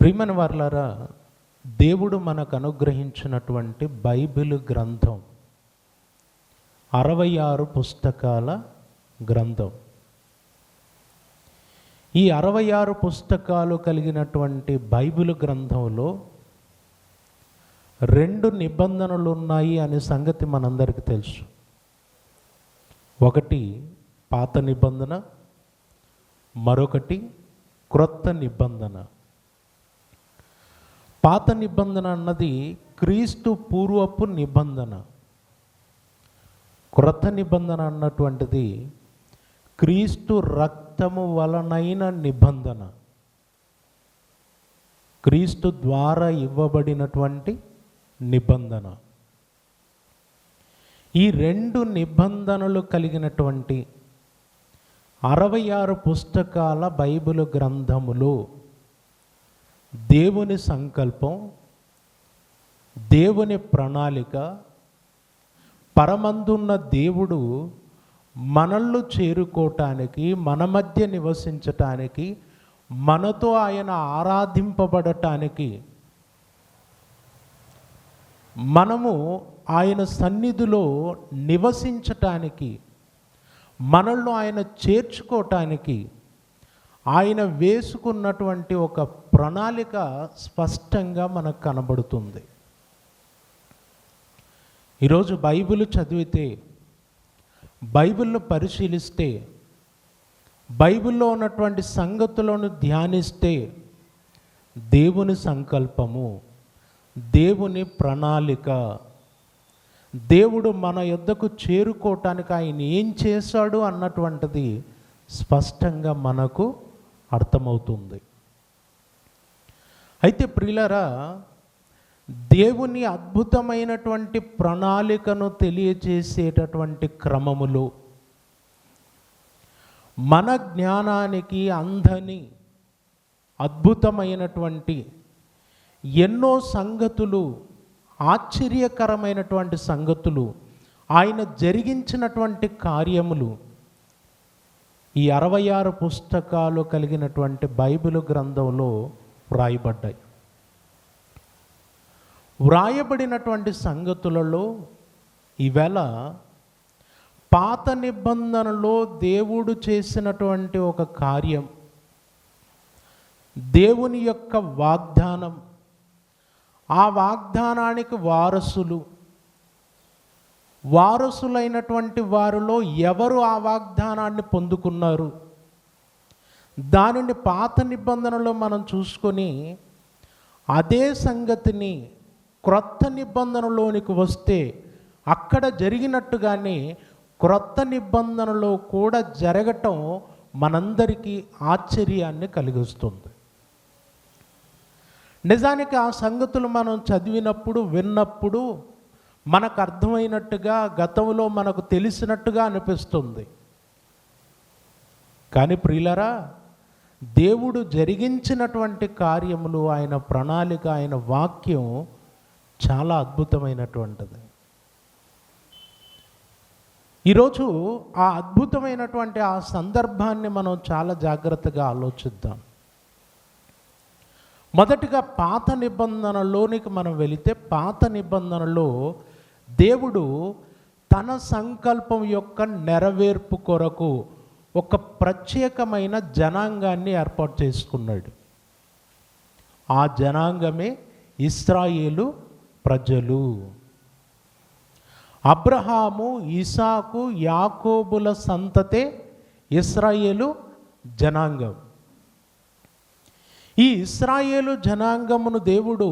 ప్రియమైన వారలారా, దేవుడు మనకు అనుగ్రహించినటువంటి బైబిల్ గ్రంథం 66 పుస్తకాల గ్రంథం. ఈ 66 పుస్తకాలు కలిగినటువంటి బైబిల్ గ్రంథంలో 2 నిబంధనలు ఉన్నాయి అనే సంగతి మనందరికీ తెలుసు. ఒకటి పాత నిబంధన, మరొకటి క్రొత్త నిబంధన. పాత నిబంధన అన్నది క్రీస్తు పూర్వపు నిబంధన. క్రొత్త నిబంధన అన్నటువంటిది క్రీస్తు రక్తము వలనైన నిబంధన, క్రీస్తు ద్వారా ఇవ్వబడినటువంటి నిబంధన. ఈ 2 నిబంధనలు కలిగినటువంటి 66 పుస్తకాల బైబిల్ గ్రంథములో దేవుని సంకల్పం, దేవుని ప్రణాళిక, పరమందున్న దేవుడు మనల్ని చేరుకోవటానికి, మన మధ్య నివసించటానికి, మనతో ఆయన ఆరాధింపబడటానికి, మనము ఆయన సన్నిధిలో నివసించటానికి, మనల్ని ఆయన చేర్చుకోవటానికి ఆయన వేసుకున్నటువంటి ఒక ప్రణాళిక స్పష్టంగా మనకు కనబడుతుంది. ఈరోజు బైబిల్ చదివితే, బైబిల్ను పరిశీలిస్తే, బైబిల్లో ఉన్నటువంటి సంగతులను ధ్యానిస్తే దేవుని సంకల్పము, దేవుని ప్రణాళిక, దేవుడు మన యొద్దకు చేరుకోవటానికి ఆయన ఏం చేశాడు అన్నటువంటిది స్పష్టంగా మనకు అర్థమవుతుంది. అయితే ప్రియులారా, దేవుని అద్భుతమైనటువంటి ప్రణాళికను తెలియజేసేటటువంటి క్రమములో మన జ్ఞానానికి అందని అద్భుతమైనటువంటి ఎన్నో సంగతులు, ఆశ్చర్యకరమైనటువంటి సంగతులు, ఆయన జరిగించినటువంటి కార్యములు ఈ 66 పుస్తకాలు కలిగినటువంటి బైబిల్ గ్రంథంలో వ్రాయబడ్డాయి. వ్రాయబడినటువంటి సంగతులలో ఈవేళ పాత నిబంధనలో దేవుడు చేసినటువంటి ఒక కార్యం, దేవుని యొక్క వాగ్దానం, ఆ వాగ్దానానికి వారసులైనటువంటి వారిలో ఎవరు ఆ వాగ్దానాన్ని పొందుకున్నారు, దానిని పాత నిబంధనలో మనం చూసుకొని అదే సంగతిని క్రొత్త నిబంధనలోనికి వస్తే అక్కడ జరిగినట్టుగానే క్రొత్త నిబంధనలో కూడా జరగటం మనందరికీ ఆశ్చర్యాన్ని కలిగిస్తుంది. నిజానికి ఆ సంగతులు మనం చదివినప్పుడు, విన్నప్పుడు మనకు అర్థమైనట్టుగా, గతంలో మనకు తెలిసినట్టుగా అనిపిస్తుంది. కానీ ప్రియులారా, దేవుడు జరిగించినటువంటి కార్యములు, ఆయన ప్రణాళిక, ఆయన వాక్యం చాలా అద్భుతమైనటువంటిది. ఈరోజు ఆ అద్భుతమైనటువంటి ఆ సందర్భాన్ని మనం చాలా జాగ్రత్తగా ఆలోచిద్దాం. మొదటిగా పాత నిబంధనలోనికి మనం వెళితే, పాత నిబంధనలో దేవుడు తన సంకల్పం యొక్క నెరవేర్పు కొరకు ఒక ప్రత్యేకమైన జనాంగాన్ని ఏర్పాటు చేసుకున్నాడు. ఆ జనాంగమే ఇశ్రాయేలు ప్రజలు. అబ్రహాము, ఇసాకు, యాకోబుల సంతతే ఇశ్రాయేలు జనాంగం. ఈ ఇశ్రాయేలు జనాంగమును దేవుడు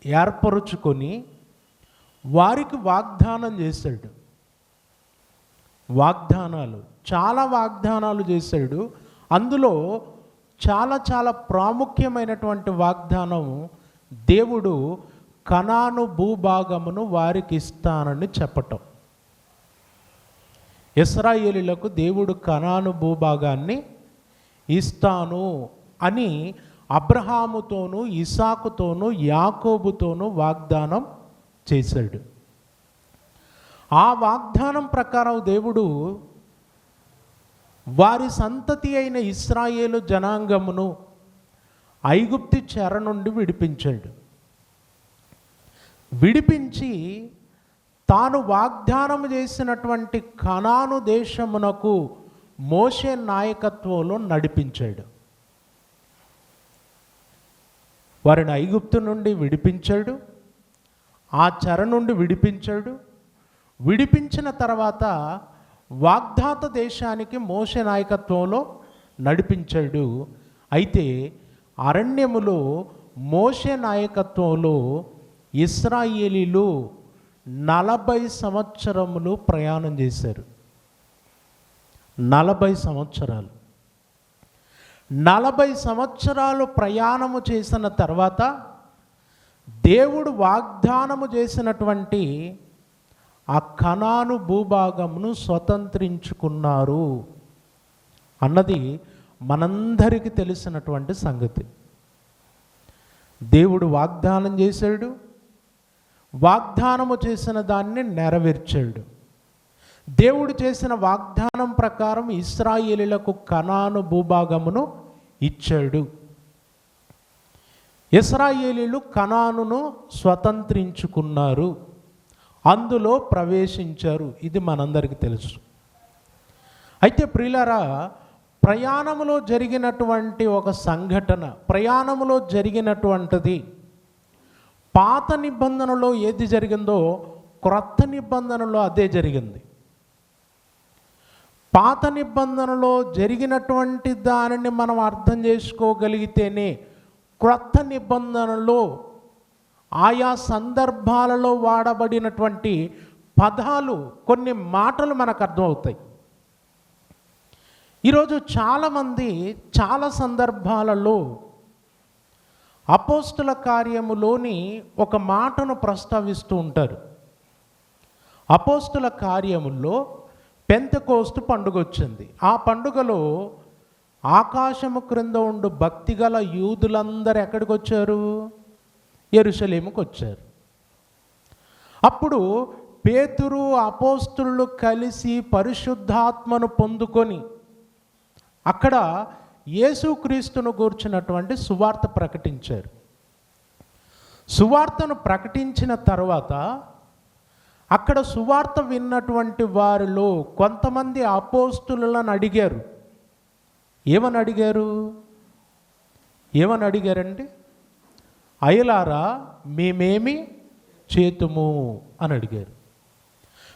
ఏర్పరుచుకొని వారికి వాగ్దానం చేశాడు. చాలా వాగ్దానాలు చేశాడు. అందులో చాలా ప్రాముఖ్యమైనటువంటి వాగ్దానం, దేవుడు కనాను భూభాగమును వారికి ఇస్తానని చెప్పటం. ఇశ్రాయేలీయులకు దేవుడు కనాను భూభాగాన్ని ఇస్తాను అని అబ్రహాముతోనూ, ఇసాకుతోనూ, యాకోబుతోనూ వాగ్దానం చేశాడు. ఆ వాగ్దానం ప్రకారం దేవుడు వారి సంతతి అయిన ఇశ్రాయేలు జనాంగమును ఐగుప్తి చెర నుండి విడిపించాడు. విడిపించి తాను వాగ్దానం చేసినటువంటి కనాను దేశమునకు మోషే నాయకత్వంలో నడిపించాడు. వారిని ఐగుప్తు నుండి విడిపించాడు, ఆ చెర నుండి విడిపించాడు. విడిపించిన తర్వాత వాగ్దాత దేశానికి మోషే నాయకత్వంలో నడిపించాడు. అయితే అరణ్యములో మోషే నాయకత్వంలో ఇశ్రాయేలీలు 40 సంవత్సరములు ప్రయాణం చేశారు. 40 సంవత్సరాలు 40 సంవత్సరాలు ప్రయాణము చేసిన తర్వాత దేవుడు వాగ్దానము చేసినటువంటి ఆ కనాను భూభాగమును స్వతంత్రించుకున్నారు అన్నది మనందరికీ తెలిసినటువంటి సంగతి. దేవుడు వాగ్దానం చేశాడు, వాగ్దానము చేసిన దాన్ని నెరవేర్చాడు. దేవుడు చేసిన వాగ్దానం ప్రకారం ఇశ్రాయేలీలకు కనాను భూభాగమును ఇచ్చాడు. ఇశ్రాయేలీలు కనానును స్వతంత్రించుకున్నారు, అందులో ప్రవేశించారు. ఇది మనందరికీ తెలుసు. అయితే ప్రియులారా, ప్రయాణములో జరిగినటువంటి ఒక సంఘటన, ప్రయాణములో జరిగినటువంటిది పాత నిబంధనలో ఏది జరిగిందో క్రొత్త నిబంధనలో అదే జరిగింది. పాత నిబంధనలో జరిగినటువంటి దానిని మనం అర్థం చేసుకోగలిగితేనే క్రొత్త నిబంధనలో ఆయా సందర్భాలలో వాడబడినటువంటి పదాలు, కొన్ని మాటలు మనకు అర్థమవుతాయి. ఈరోజు చాలామంది చాలా సందర్భాలలో అపోస్తుల కార్యములోని ఒక మాటను ప్రస్తావిస్తూ ఉంటారు. అపోస్తుల కార్యముల్లో పెంతెకోస్తు పండుగ వచ్చింది. ఆ పండుగలో ఆకాశము క్రింద ఉండు భక్తిగల యూదులందరూ ఎక్కడికి వచ్చారు? యెరూషలేముకు వచ్చారు. అప్పుడు పేతురు అపోస్తులు కలిసి పరిశుద్ధాత్మను పొందుకొని అక్కడ యేసుక్రీస్తును గూర్చినటువంటి సువార్త ప్రకటించారు. సువార్తను ప్రకటించిన తర్వాత అక్కడ సువార్త విన్నటువంటి వారిలో కొంతమంది అపోస్తులను అడిగారు. ఏమని అడిగారండి? అయ్యలారా, మేమేమి చేతుము అని అడిగారు.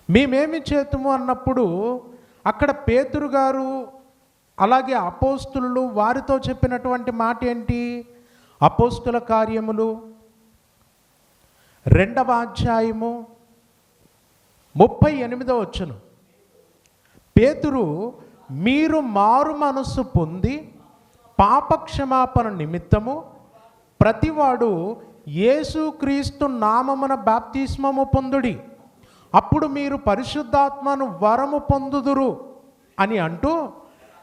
మేమేమి చేతుము అన్నప్పుడు అక్కడ పేతురు గారు అలాగే అపోస్తులు వారితో చెప్పినటువంటి మాట ఏంటి? అపోస్తుల కార్యములు 2వ అధ్యాయము 38వ వచనం. పేతురు, మీరు మారు మనస్సు పొంది పాపక్షమాపణ నిమిత్తము ప్రతివాడు యేసుక్రీస్తు నామమున బాప్తిస్మము పొందుడి, అప్పుడు మీరు పరిశుద్ధాత్మను వరము పొందుదురు అని అంటూ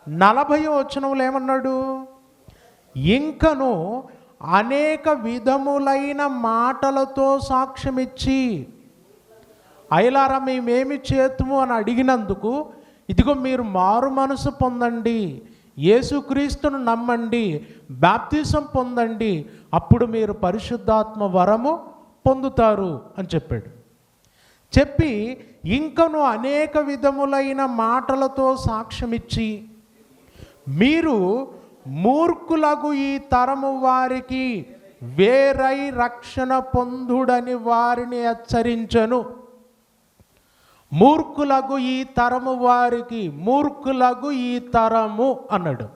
40వ వచనంలో ఏమన్నాడు? ఇంకను అనేక విధములైన మాటలతో సాక్ష్యమిచ్చి, అయ్యలారా మేమేమి చేతుము అని అడిగినందుకు, ఇదిగో మీరు మారు మనసు పొందండి, యేసుక్రీస్తును నమ్మండి, బాప్తిసం పొందండి, అప్పుడు మీరు పరిశుద్ధాత్మ వరము పొందుతారు అని చెప్పాడు. చెప్పి ఇంకను అనేక విధములైన మాటలతో సాక్ష్యమిచ్చి, మీరు మూర్ఖులకు ఈ తరము వారికి వేరై రక్షణ పొందుడని వారిని హెచ్చరించెను. మూర్ఖులకు ఈ తరము వారికి, మూర్ఖులకు ఈ తరము అన్నాడు.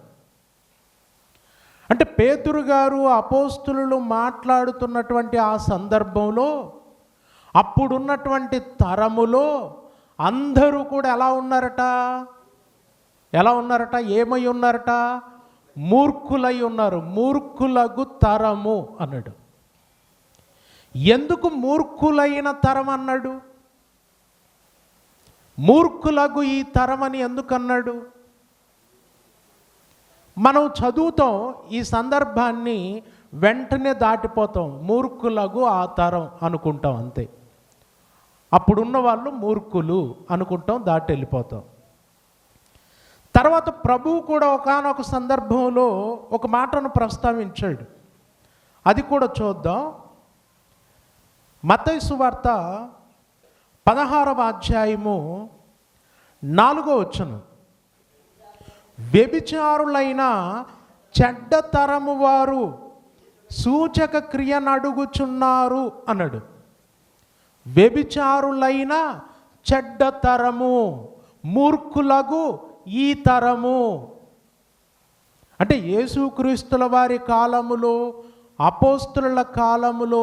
అంటే పేతురు గారు అపోస్తులు మాట్లాడుతున్నటువంటి ఆ సందర్భంలో అప్పుడున్నటువంటి తరములో అందరూ కూడా ఎలా ఉన్నారట? ఏమై ఉన్నారట? మూర్ఖులై ఉన్నారు. మూర్ఖులకు తరము అన్నాడు. ఎందుకు మూర్ఖులైన తరం అన్నాడు? మూర్ఖులకు ఈ తరమని ఎందుకు అన్నాడు? మనం చదువుతాం, ఈ సందర్భాన్ని వెంటనే దాటిపోతాం. మూర్ఖులకు ఆ తరం అనుకుంటాం, అంతే. అప్పుడున్న వాళ్ళు మూర్ఖులు అనుకుంటాం, దాటి వెళ్ళిపోతాం. తర్వాత ప్రభువు కూడా ఒకానొక సందర్భంలో ఒక మాటను ప్రస్తావించాడు. అది కూడా చూద్దాం. మత్తయి సువార్త 16వ అధ్యాయము 4వ వచనం. వ్యభిచారులైన చెడ్డ తరము వారు సూచక క్రియను అడుగుచున్నారు అన్నాడు. వ్యభిచారులైన చెడ్డ తరము, మూర్ఖులగు ఈ తరము. అంటే యేసుక్రీస్తుల వారి కాలములో, అపోస్తుల కాలములో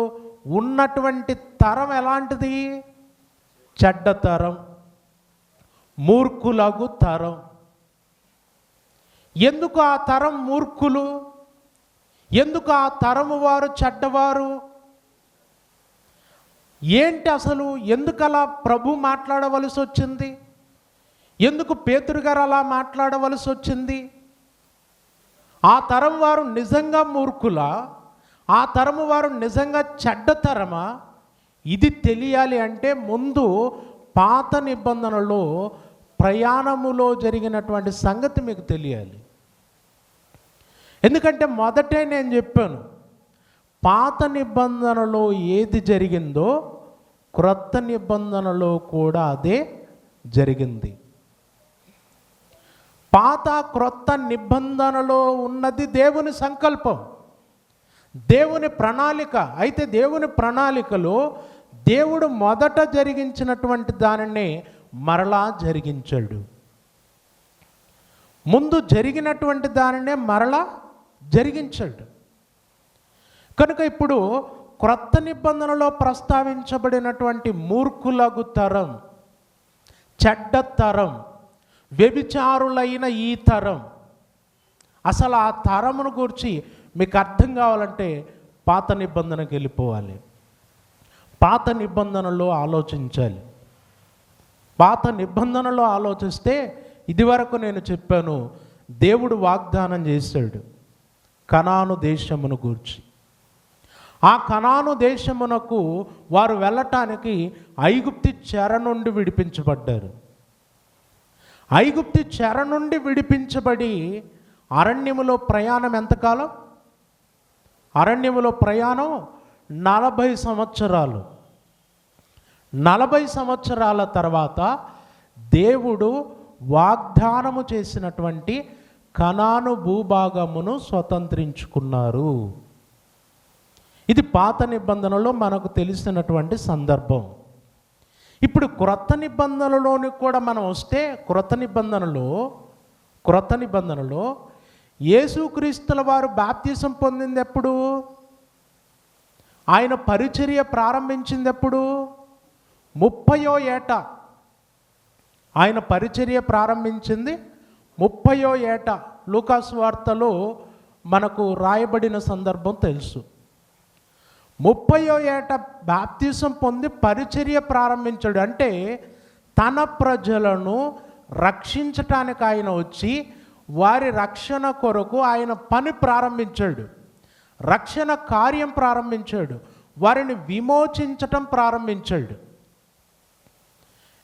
ఉన్నటువంటి తరం ఎలాంటిది? చెడ్డ తరం, మూర్ఖులగు తరం. ఎందుకు ఆ తరం మూర్ఖులు? ఎందుకు ఆ తరము వారు చెడ్డవారు? ఏంటి అసలు? ఎందుకలా ప్రభు మాట్లాడవలసి వచ్చింది? ఎందుకు పేతురు గారు అలా మాట్లాడవలసి వచ్చింది? ఆ తరం వారు నిజంగా మూర్ఖులా? ఆ తరము వారు నిజంగా చెడ్డ తరమా? ఇది తెలియాలి అంటే ముందు పాత నిబంధనలో ప్రయాణములో జరిగినటువంటి సంగతి మీకు తెలియాలి. ఎందుకంటే మొదటే నేను చెప్పాను, పాత నిబంధనలో ఏది జరిగిందో క్రొత్త నిబంధనలో కూడా అదే జరిగింది. పాత క్రొత్త నిబంధనలో ఉన్నది దేవుని సంకల్పం, దేవుని ప్రణాళిక. అయితే దేవుని ప్రణాళికలో దేవుడు మొదట జరిగించినటువంటి దానిని మరలా జరిగించాడు. ముందు జరిగినటువంటి దానినే మరలా జరిగించాడు. కనుక ఇప్పుడు క్రొత్త నిబంధనలో ప్రస్తావించబడినటువంటి మూర్ఖులగు తరం, చెడ్డ తరం, వ్యభిచారులైన ఈ తరం, అసలు ఆ తరమును గురించి మీకు అర్థం కావాలంటే పాత నిబంధనకి వెళ్ళిపోవాలి. పాత నిబంధనలో ఆలోచించాలి. పాత నిబంధనలో ఆలోచిస్తే ఇదివరకు నేను చెప్పాను, దేవుడు వాగ్దానం చేశాడు కనాను దేశమును గూర్చి. ఆ కనాను దేశమునకు వారు వెళ్ళటానికి ఐగుప్తి చెర నుండి విడిపించబడ్డారు. ఐగుప్తి చెర నుండి విడిపించబడి అరణ్యములో ప్రయాణం ఎంతకాలం? అరణ్యములో ప్రయాణం 40 సంవత్సరాలు. 40 సంవత్సరాల తర్వాత దేవుడు వాగ్దానము చేసినటువంటి కనాను భూభాగమును స్వతంత్రించుకున్నారు. ఇది పాత నిబంధనలో మనకు తెలిసినటువంటి సందర్భం. ఇప్పుడు క్రొత్త నిబంధనలోని కూడా మనం వస్తే, క్రొత్త నిబంధనలో యేసుక్రీస్తుల వారు బాప్తిసం పొందింది ఎప్పుడు? ఆయన పరిచర్య ప్రారంభించింది ఎప్పుడు? 30వ ఏట. ఆయన పరిచర్య ప్రారంభించింది 30వ ఏట. లూకాసు వార్తలో మనకు రాయబడిన సందర్భం తెలుసు. 30వ ఏట బాప్తిసం పొంది పరిచర్య ప్రారంభించాడు. అంటే తన ప్రజలను రక్షించటానికి ఆయన వచ్చి వారి రక్షణ కొరకు ఆయన పని ప్రారంభించాడు, రక్షణ కార్యం ప్రారంభించాడు, వారిని విమోచించటం ప్రారంభించాడు.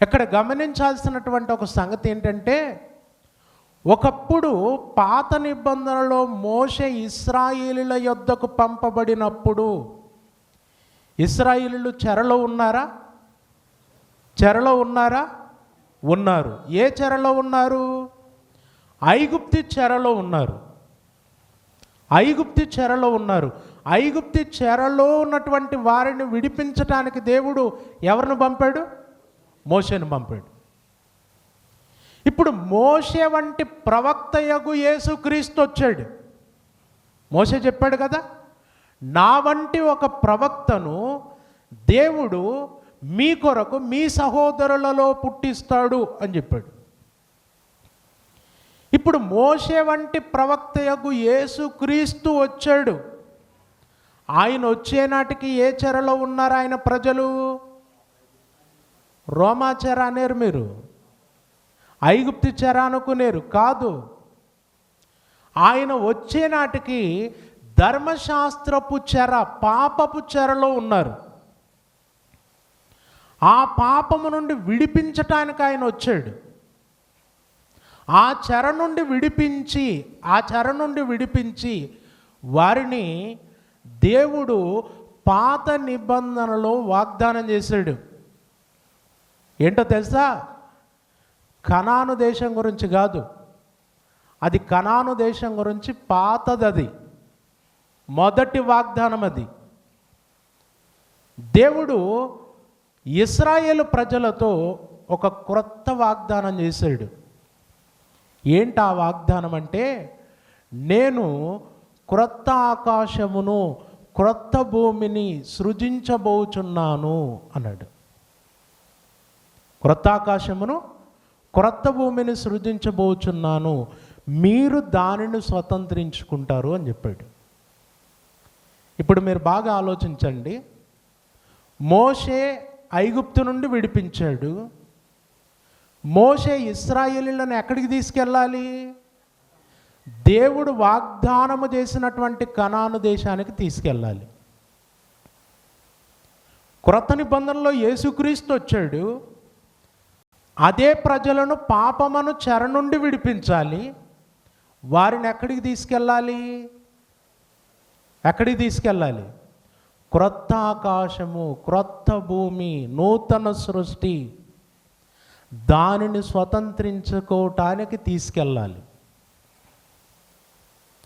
ఇక్కడ గమనించాల్సినటువంటి ఒక సంగతి ఏంటంటే, ఒకప్పుడు పాత నిబంధనలో మోషే ఇశ్రాయేలీయుల యొద్దకు పంపబడినప్పుడు ఇశ్రాయేలీయులు చెరలో ఉన్నారా? చెరలో ఉన్నారా? ఉన్నారు. ఏ చెరలో ఉన్నారు? ఐగుప్తి చెరలో ఉన్నారు. ఐగుప్తి చెరలో ఉన్నారు. ఐగుప్తి చెరలో ఉన్నటువంటి వారిని విడిపించటానికి దేవుడు ఎవరిని పంపాడు? మోషేను పంపాడు. ఇప్పుడు మోషే వంటి ప్రవక్తయగు యేసుక్రీస్తు వచ్చాడు. మోషే చెప్పాడు కదా, నా వంటి ఒక ప్రవక్తను దేవుడు మీ కొరకు మీ సహోదరులలో పుట్టిస్తాడు అని చెప్పాడు. ఇప్పుడు మోషే వంటి ప్రవక్తయగు యేసుక్రీస్తు వచ్చాడు. ఆయన వచ్చే నాటికి ఏ చెరలో ఉన్నారు ఆయన ప్రజలు? రోమా చెర అనేరు మీరు, ఐగుప్తి చెర అనుకునేరు కాదు. ఆయన వచ్చే నాటికి ధర్మశాస్త్రపు చెర, పాపపు చెరలో ఉన్నారు. ఆ పాపము నుండి విడిపించటానికి ఆయన వచ్చాడు. ఆ చెర నుండి విడిపించి వారిని దేవుడు పాత నిబంధనలో వాగ్దానం చేశాడు. ఏంటో తెలుసా? కనాను దేశం గురించి కాదు, అది కనాను దేశం గురించి పాతది, అది మొదటి వాగ్దానం. అది దేవుడు ఇశ్రాయేలు ప్రజలతో ఒక క్రొత్త వాగ్దానం చేశాడు. ఏంటి ఆ వాగ్దానం అంటే, నేను క్రొత్త ఆకాశమును క్రొత్త భూమిని సృజించబోచున్నాను అన్నాడు. క్రొత్త ఆకాశమును క్రొత్త భూమిని సృజించబోచున్నాను, మీరు దానిని స్వతంత్రించుకుంటారు అని చెప్పాడు. ఇప్పుడు మీరు బాగా ఆలోచించండి. మోషే ఐగుప్తు నుండి విడిపించాడు. మోషే ఇశ్రాయేలీయులను ఎక్కడికి తీసుకెళ్ళాలి? దేవుడు వాగ్దానము చేసినటువంటి కనాను దేశానికి తీసుకెళ్ళాలి. క్రొత్త నిబంధనలో యేసుక్రీస్తు వచ్చాడు. అదే ప్రజలను పాపమును చెర నుండి విడిపించాలి. వారిని ఎక్కడికి తీసుకెళ్ళాలి? ఎక్కడికి తీసుకెళ్ళాలి? క్రొత్త ఆకాశము, క్రొత్త భూమి, నూతన సృష్టి, దానిని స్వతంత్రించుకోవటానికి తీసుకెళ్ళాలి.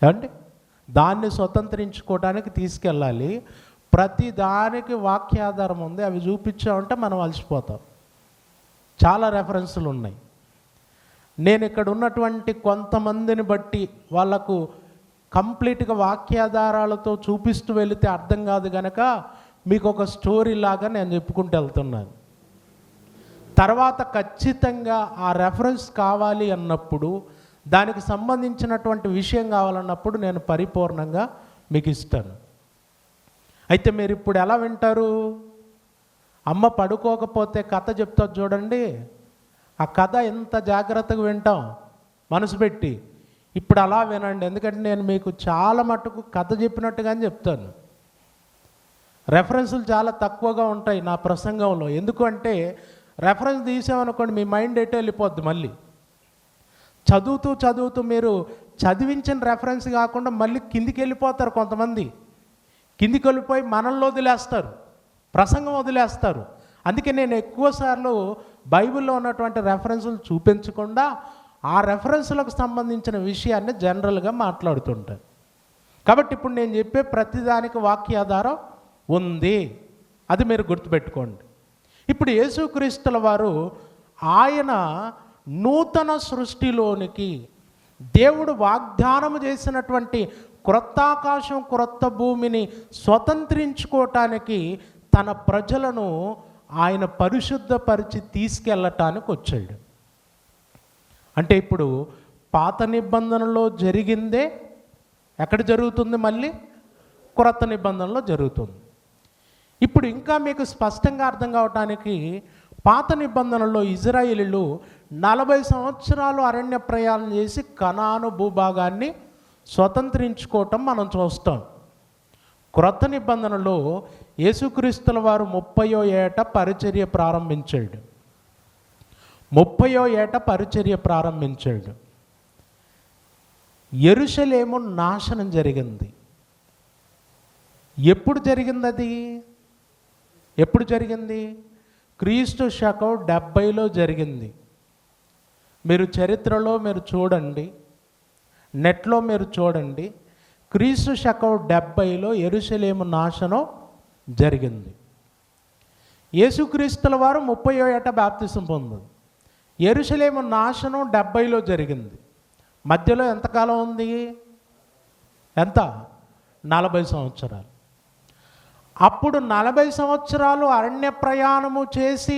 అంటే దాన్ని స్వతంత్రించుకోవటానికి తీసుకెళ్ళాలి. ప్రతి దానికి వాక్యాధారం ఉంది. అవి చూపించామంటే మనం అలసిపోతాం. చాలా రెఫరెన్సులు ఉన్నాయి. నేను ఇక్కడ ఉన్నటువంటి కొంతమందిని బట్టి వాళ్లకు కంప్లీట్గా వాక్యాధారాలతో చూపిస్తూ వెళితే అర్థం కాదు కనుక మీకు ఒక స్టోరీ లాగా నేను చెప్పుకుంటూ వెళ్తున్నాను. తర్వాత ఖచ్చితంగా ఆ రెఫరెన్స్ కావాలి అన్నప్పుడు, దానికి సంబంధించినటువంటి విషయం కావాలన్నప్పుడు నేను పరిపూర్ణంగా మీకు ఇస్తాను. అయితే మీరు ఇప్పుడు ఎలా వింటారు? అమ్మ పడుకోకపోతే కథ చెప్తా చూడండి, ఆ కథ ఎంత జాగ్రత్తగా వింటాం మనసు పెట్టి. ఇప్పుడు అలా వినండి, ఎందుకంటే నేను మీకు చాలా మటుకు కథ చెప్పినట్టుగానే చెప్తాను. రెఫరెన్సులు చాలా తక్కువగా ఉంటాయి నా ప్రసంగంలో. ఎందుకంటే రెఫరెన్స్ తీసామనుకోండి మీ మైండ్ ఎటో వెళ్ళిపోద్ది. మళ్ళీ చదువుతూ మీరు చదివించిన రెఫరెన్స్ కాకుండా మళ్ళీ కిందికి వెళ్ళిపోతారు. కొంతమంది కిందికి వెళ్ళిపోయి మనల్లో వదిలేస్తారు, ప్రసంగం వదిలేస్తారు. అందుకే నేను ఎక్కువసార్లు బైబిల్లో ఉన్నటువంటి రెఫరెన్సులు చూపించకుండా ఆ రెఫరెన్సులకు సంబంధించిన విషయాన్ని జనరల్గా మాట్లాడుతుంటాను. కాబట్టి ఇప్పుడు నేను చెప్పే ప్రతిదానికి వాక్యాధారం ఉంది, అది మీరు గుర్తుపెట్టుకోండి. ఇప్పుడు యేసుక్రీస్తుల వారు ఆయన నూతన సృష్టిలోనికి, దేవుడు వాగ్దానము చేసినటువంటి క్రొత్త ఆకాశం క్రొత్త భూమిని స్వతంత్రించుకోవటానికి తన ప్రజలను ఆయన పరిశుద్ధపరిచి తీసుకెళ్ళటానికి వచ్చాడు. అంటే ఇప్పుడు పాత నిబంధనలో జరిగిందే ఎక్కడ జరుగుతుంది? మళ్ళీ క్రొత్త నిబంధనలో జరుగుతుంది. ఇప్పుడు ఇంకా మీకు స్పష్టంగా అర్థం కావటానికి, పాత నిబంధనలో ఇజ్రాయేలీలు 40 సంవత్సరాలు అరణ్య ప్రయాణం చేసి కనాను భూభాగాన్ని స్వతంత్రించుకోవటం మనం చూస్తాం. క్రొత్త నిబంధనలో యేసుక్రీస్తుల వారు 30వ ఏట పరిచర్య ప్రారంభించాడు. 30వ ఏట పరిచర్య ప్రారంభించాడు. యెరూషలేము నాశనం జరిగింది. ఎప్పుడు జరిగింది? అది ఎప్పుడు జరిగింది? క్రీస్తు శకం 70లో జరిగింది. మీరు చరిత్రలో మీరు చూడండి, నెట్లో మీరు చూడండి. క్రీస్తు శకం 70లో యెరూషలేము నాశనం జరిగింది. యేసుక్రీస్తుల వారు 30వ ఏట బాప్తిసం పొందారు. యెరూషలేము నాశనం 70లో జరిగింది. మధ్యలో ఎంతకాలం ఉంది? ఎంత? 40 సంవత్సరాలు. అప్పుడు 40 సంవత్సరాలు అరణ్య ప్రయాణము చేసి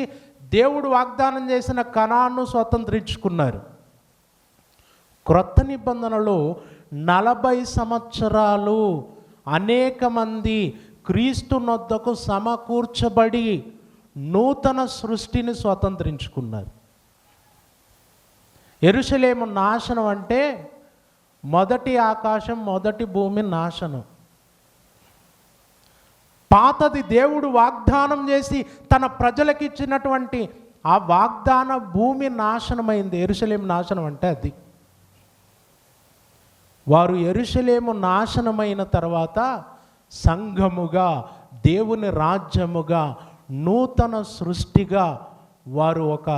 దేవుడు వాగ్దానం చేసిన కనాను స్వతంత్రించుకున్నారు. క్రొత్త నిబంధనలో 40 సంవత్సరాలు అనేక మంది క్రీస్తు నొద్దకు సమకూర్చబడి నూతన సృష్టిని స్వతంత్రించుకున్నారు. యెరూషలేము నాశనం అంటే మొదటి ఆకాశం మొదటి భూమి నాశనం. పాతది దేవుడు వాగ్దానం చేసి తన ప్రజలకు ఇచ్చినటువంటి ఆ వాగ్దాన భూమి నాశనమైంది. యెరూషలేము నాశనం అంటే అది. వారు యెరూషలేము నాశనమైన తర్వాత సంఘముగా, దేవుని రాజ్యముగా, నూతన సృష్టిగా వారు ఒక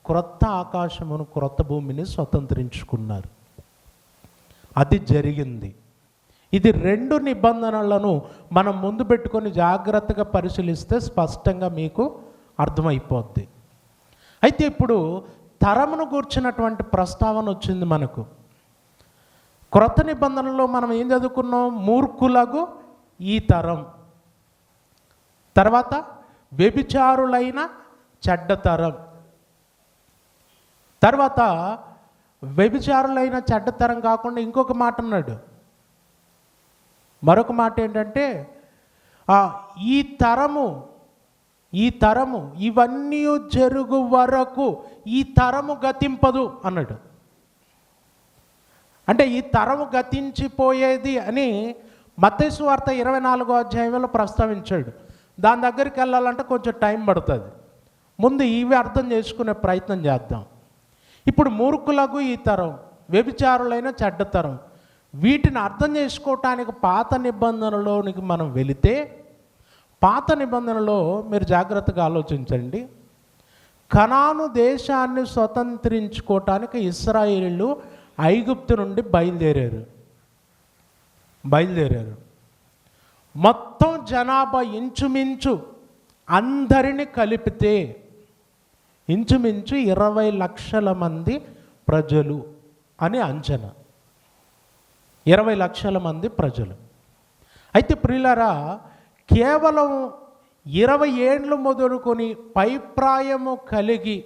క్రొత్త ఆకాశమును, క్రొత్త భూమిని స్వతంత్రించుకున్నారు. అది జరిగింది. ఇది 2 నిబంధనలను మనం ముందు పెట్టుకొని జాగ్రత్తగా పరిశీలిస్తే స్పష్టంగా మీకు అర్థమైపోద్ది. అయితే ఇప్పుడు తరమును గూర్చినటువంటి ప్రస్తావన వచ్చింది మనకు. క్రొత్త నిబంధనలో మనం ఏం చదువుకున్నాం? మూర్ఖులకు ఈ తరం, తర్వాత వ్యభిచారులైన చెడ్డ తరం, తర్వాత వ్యభిచారులైన చెడ్డ తరం కాకుండా ఇంకొక మాట అన్నాడు. మరొక మాట ఏంటంటే ఈ తరము ఇవన్నీ జరుగు వరకు ఈ తరము గతింపదు అన్నాడు. అంటే ఈ తరము గతించిపోయేది అని మత్తయి సువార్త 24వ అధ్యాయంలో ప్రస్తావించాడు. దాని దగ్గరికి వెళ్ళాలంటే కొంచెం టైం పడుతుంది. ముందు ఇవి అర్థం చేసుకునే ప్రయత్నం చేద్దాం. ఇప్పుడు మూర్ఖులకు ఈ తరం, వ్యభిచారులైన చెడ్డ తరం, వీటిని అర్థం చేసుకోవటానికి పాత నిబంధనలోనికి మనం వెళితే, పాత నిబంధనలో మీరు జాగ్రత్తగా ఆలోచించండి. కనాను దేశాన్ని స్వతంత్రించుకోవటానికి ఇశ్రాయేలీయులు ఐగుప్తు నుండి బయలుదేరారు. మొత్తం జనాభా ఇంచుమించు అందరిని కలిపితే ఇంచుమించు 20 లక్షల మంది ప్రజలు అని అంచనా. 20 లక్షల మంది ప్రజలు. అయితే ప్రియులారా, కేవలం 20 ఏండ్లు మొదలుకొని పైప్రాయము కలిగి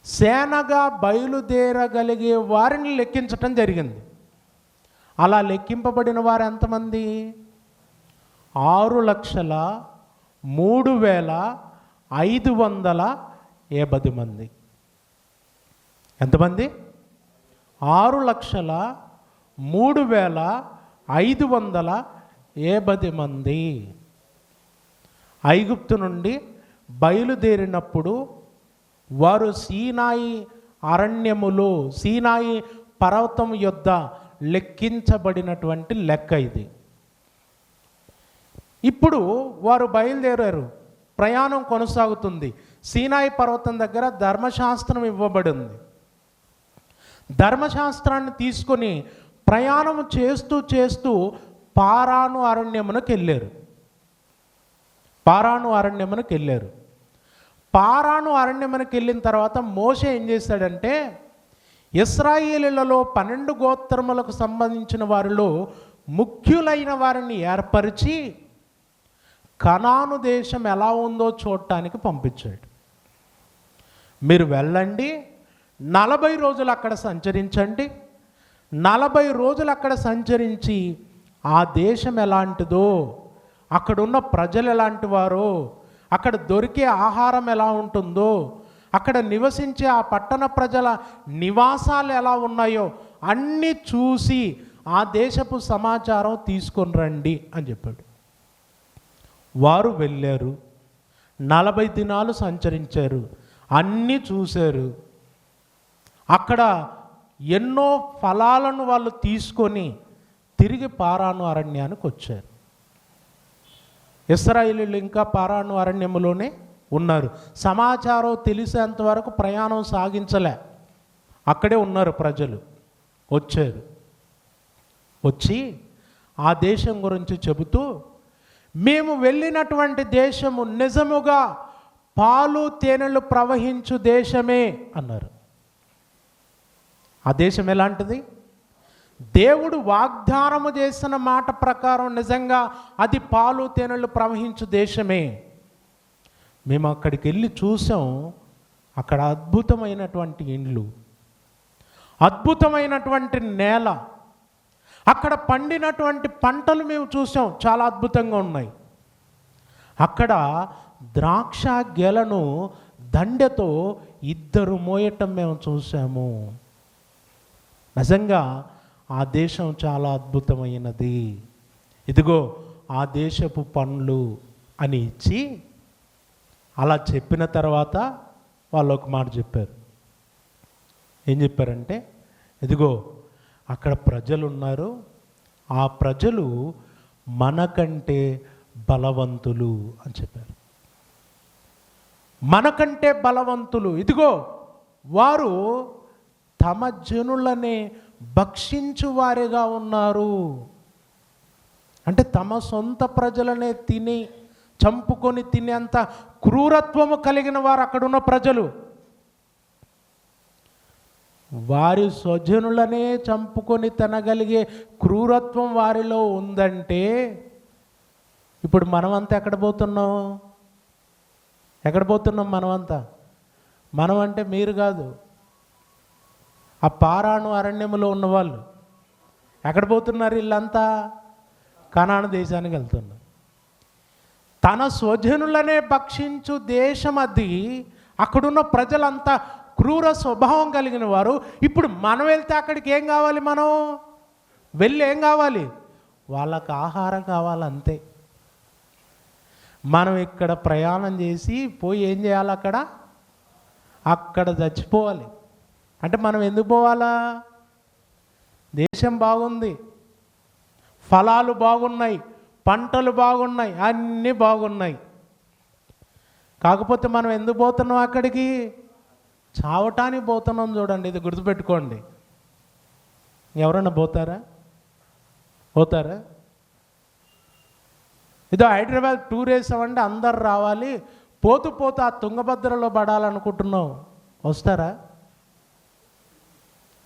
సేనగా బయలుదేరగలిగే వారిని లెక్కించటం జరిగింది. అలా లెక్కింపబడిన వారు ఎంతమంది? 6,03,580 మంది. ఎంతమంది? 6,03,580 మంది. ఐగుప్తు నుండి బయలుదేరినప్పుడు వారు సీనాయి అరణ్యములో, సీనాయి పర్వతం యొద్ద లెక్కించబడినటువంటి లెక్క ఇది. ఇప్పుడు వారు బయలుదేరారు, ప్రయాణం కొనసాగుతుంది. సీనాయి పర్వతం దగ్గర ధర్మశాస్త్రం ఇవ్వబడింది. ధర్మశాస్త్రాన్ని తీసుకొని ప్రయాణం చేస్తూ పారాను అరణ్యమునకు వెళ్ళారు. పారాను అరణ్యమునకు వెళ్ళిన తర్వాత మోషే ఏం చేశాడంటే, ఇశ్రాయేలీయులలో 12 గోత్రములకు సంబంధించిన వారిలో ముఖ్యులైన వారిని ఏర్పరిచి కనాను దేశం ఎలా ఉందో చూడటానికి పంపించాడు. మీరు వెళ్ళండి, 40 రోజులు అక్కడ సంచరించండి. 40 రోజులు అక్కడ సంచరించి ఆ దేశం ఎలాంటిదో, అక్కడున్న ప్రజలు ఎలాంటి వారో, అక్కడ దొరికే ఆహారం ఎలా ఉంటుందో, అక్కడ నివసించే ఆ పట్టణ ప్రజల నివాసాలు ఎలా ఉన్నాయో అన్నీ చూసి ఆ దేశపు సమాచారం తీసుకొని రండి అని చెప్పాడు. వారు వెళ్ళారు, 40 దినాలు సంచరించారు, అన్నీ చూశారు. అక్కడ ఎన్నో ఫలాలను వాళ్ళు తీసుకొని తిరిగి పారాను అరణ్యానికి వచ్చారు. ఇశ్రాయేలీయులు ఇంకా పారాను అరణ్యములోనే ఉన్నారు. సమాచారం తెలిసేంత వరకు ప్రయాణం సాగించలే, అక్కడే ఉన్నారు ప్రజలు. వచ్చి ఆ దేశం గురించి చెబుతూ, మేము వెళ్ళినటువంటి దేశము నిజముగా పాలు తేనెలు ప్రవహించు దేశమే అన్నారు. ఆ దేశం ఎలాంటిది? దేవుడు వాగ్దానము చేసిన మాట ప్రకారం నిజంగా అది పాలు తేనెలు ప్రవహించు దేశమే. మేము అక్కడికి వెళ్ళి చూసాం. అక్కడ అద్భుతమైనటువంటి ఇండ్లు, అద్భుతమైనటువంటి నేల, అక్కడ పండినటువంటి పంటలు మేము చూసాం, చాలా అద్భుతంగా ఉన్నాయి. అక్కడ ద్రాక్ష గెలను దండెతో 2 మోయటం మేము చూసాము. నిజంగా ఆ దేశం చాలా అద్భుతమైనది, ఇదిగో ఆ దేశపు పండ్లు అని ఇచ్చి, అలా చెప్పిన తర్వాత వాళ్ళు ఒక మాట చెప్పారు. ఏం చెప్పారంటే, ఇదిగో అక్కడ ప్రజలు ఉన్నారు, ఆ ప్రజలు మనకంటే బలవంతులు అని చెప్పారు. మనకంటే బలవంతులు. ఇదిగో వారు తమ జనులనే భక్షించు వారిగా ఉన్నారు. అంటే తమ సొంత ప్రజలనే తిని చంపుకొని తినేంత క్రూరత్వము కలిగిన వారు అక్కడున్న ప్రజలు. వారి స్వజనులనే చంపుకొని తినగలిగే క్రూరత్వం వారిలో ఉందంటే ఇప్పుడు మనమంతా ఎక్కడ పోతున్నాం? ఎక్కడ పోతున్నాం మనమంతా? మనం అంటే మీరు కాదు, ఆ పారాను అరణ్యములో ఉన్నవాళ్ళు. ఎక్కడ పోతున్నారు వీళ్ళంతా? కనాను దేశానికి వెళ్తున్నారు. తన స్వజనులనే భక్షించు దేశం అది. అక్కడున్న ప్రజలంతా క్రూర స్వభావం కలిగిన వారు. ఇప్పుడు మనం వెళ్తే అక్కడికి ఏం కావాలి? మనం వెళ్ళి ఏం కావాలి? వాళ్ళకు ఆహారం కావాలంతే. మనం ఇక్కడ ప్రయాణం చేసి పోయి ఏం చేయాలి? అక్కడ చచ్చిపోవాలి. అంటే మనం ఎందుకు పోవాలా? దేశం బాగుంది, ఫలాలు బాగున్నాయి, పంటలు బాగున్నాయి, అన్నీ బాగున్నాయి. కాకపోతే మనం ఎందుకు పోతున్నాం అక్కడికి? చావటానికి పోతున్నాం. చూడండి, ఇది గుర్తుపెట్టుకోండి. ఎవరైనా పోతారా? ఇదో హైదరాబాద్ టూర్ వేసామంటే అందరు రావాలి, పోతూ పోతూ ఆ తుంగభద్రలో పడాలనుకుంటున్నాం.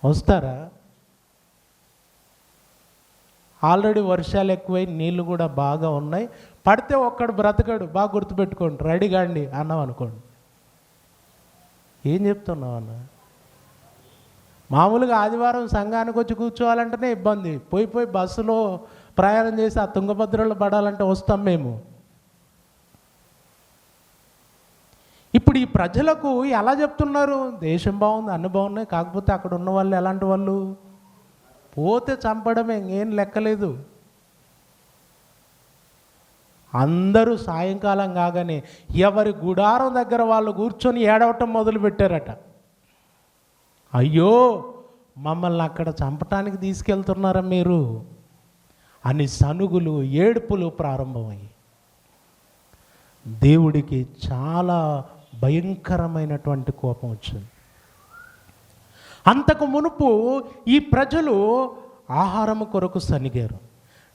వస్తారా? ఆల్రెడీ వర్షాలు ఎక్కువై నీళ్ళు కూడా బాగా ఉన్నాయి. పడితే ఒక్కడు బ్రతకడు. బాగా గుర్తుపెట్టుకోండి. రెడీగా అండి అన్నాం అనుకోండి. ఏం చెప్తున్నావు అన్న? మామూలుగా ఆదివారం సంఘానికి వచ్చి కూర్చోవాలంటేనే ఇబ్బంది. పోయి బస్సులో ప్రయాణం చేసి ఆ తుంగభద్రలో పడాలంటే వస్తాం మేము. ఇప్పుడు ఈ ప్రజలకు ఎలా చెప్తున్నారు? దేశం బాగుంది, అన్ని బాగున్నాయి, కాకపోతే అక్కడ ఉన్న వాళ్ళు ఎలాంటి వాళ్ళు? పోతే చంపడమే, ఇంకేం లెక్కలేదు. అందరూ సాయంకాలం కాగానే ఎవరి గుడారం దగ్గర వాళ్ళు కూర్చొని ఏడవటం మొదలుపెట్టారట. అయ్యో, మమ్మల్ని అక్కడ చంపటానికి తీసుకెళ్తున్నారా మీరు అని సనుగులు, ఏడుపులు ప్రారంభమయ్యాయి. దేవుడికి చాలా భయంకరమైనటువంటి కోపం వచ్చింది. అంతకు మునుపు ఈ ప్రజలు ఆహారము కొరకు సనిగారు,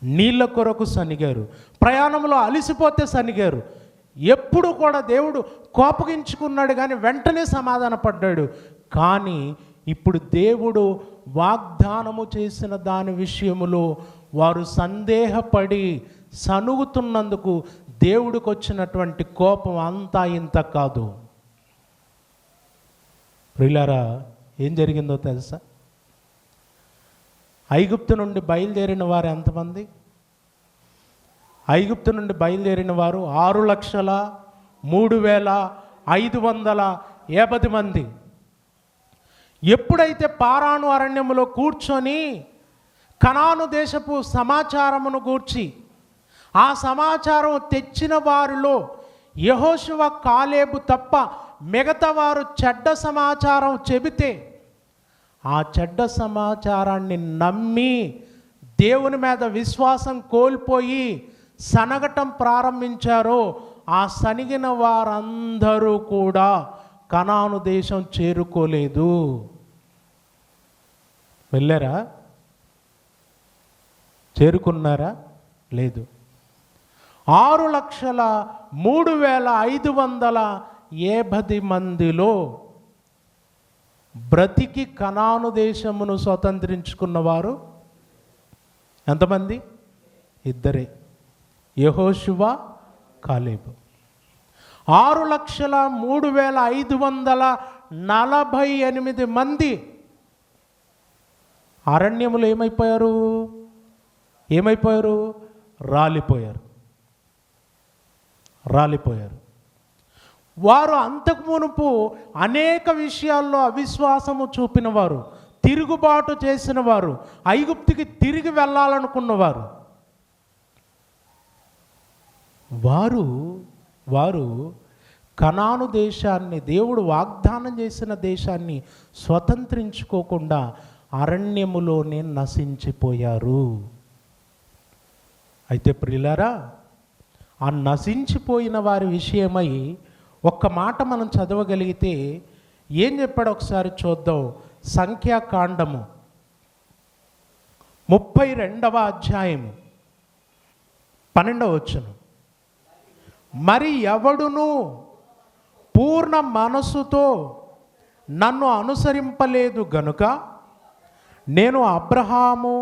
నీళ్ళ కొరకు సనిగారు, ప్రయాణంలో అలిసిపోతే సనిగారు. ఎప్పుడు కూడా దేవుడు కోపగించుకున్నాడు కానీ వెంటనే సమాధాన పడ్డాడు. కానీ ఇప్పుడు దేవుడు వాగ్దానము చేసిన దాని విషయములో వారు సందేహపడి సనుగుతున్నందుకు దేవుడికి వచ్చినటువంటి కోపం అంతా ఇంత కాదు. ప్రియులారా, ఏం జరిగిందో తెలుసా? ఐగుప్తు నుండి బయలుదేరిన వారు ఎంతమంది? ఐగుప్తు నుండి బయలుదేరిన వారు 6,03,550 మంది. ఎప్పుడైతే పారాను అరణ్యములో కూర్చొని కనాను దేశపు సమాచారమును గూర్చి ఆ సమాచారం తెచ్చిన వారిలో యెహోషువ, కాలేబు తప్ప మిగతా వారు చెడ్డ సమాచారం చెబితే ఆ చెడ్డ సమాచారాన్ని నమ్మి దేవుని మీద విశ్వాసం కోల్పోయి సనగటం ప్రారంభించారో ఆ సనిగిన వారందరూ కూడా కనాను దేశం చేరుకోలేదు. వెళ్ళారా? చేరుకున్నారా? లేదు. 6,03,550 మందిలో బ్రతికి కనాను దేశమును స్వతంత్రించుకున్నవారు ఎంతమంది? ఇద్దరే, యెహోషువ, కాలేబు. 6,03,548 మంది అరణ్యములు ఏమైపోయారు? రాలిపోయారు. వారు అంతకు మునుపు అనేక విషయాల్లో అవిశ్వాసము చూపిన వారు, తిరుగుబాటు చేసిన వారు, ఐగుప్తుకి తిరిగి వెళ్ళాలనుకున్నవారు. వారు కనాను దేశాన్ని, దేవుడు వాగ్దానం చేసిన దేశాన్ని స్వతంత్రించుకోకుండా అరణ్యములోనే నశించిపోయారు. అయితే ప్రియులారా, ఆ నశించిపోయిన వారి విషయమై ఒక్క మాట మనం చదవగలిగితే ఏం చెప్పాడు ఒకసారి చూద్దాం. సంఖ్యాకాండము 32వ అధ్యాయము 12వ వచనం. మరి ఎవడును పూర్ణ మనసుతో నన్ను అనుసరింపలేదు గనుక నేను అబ్రహాము,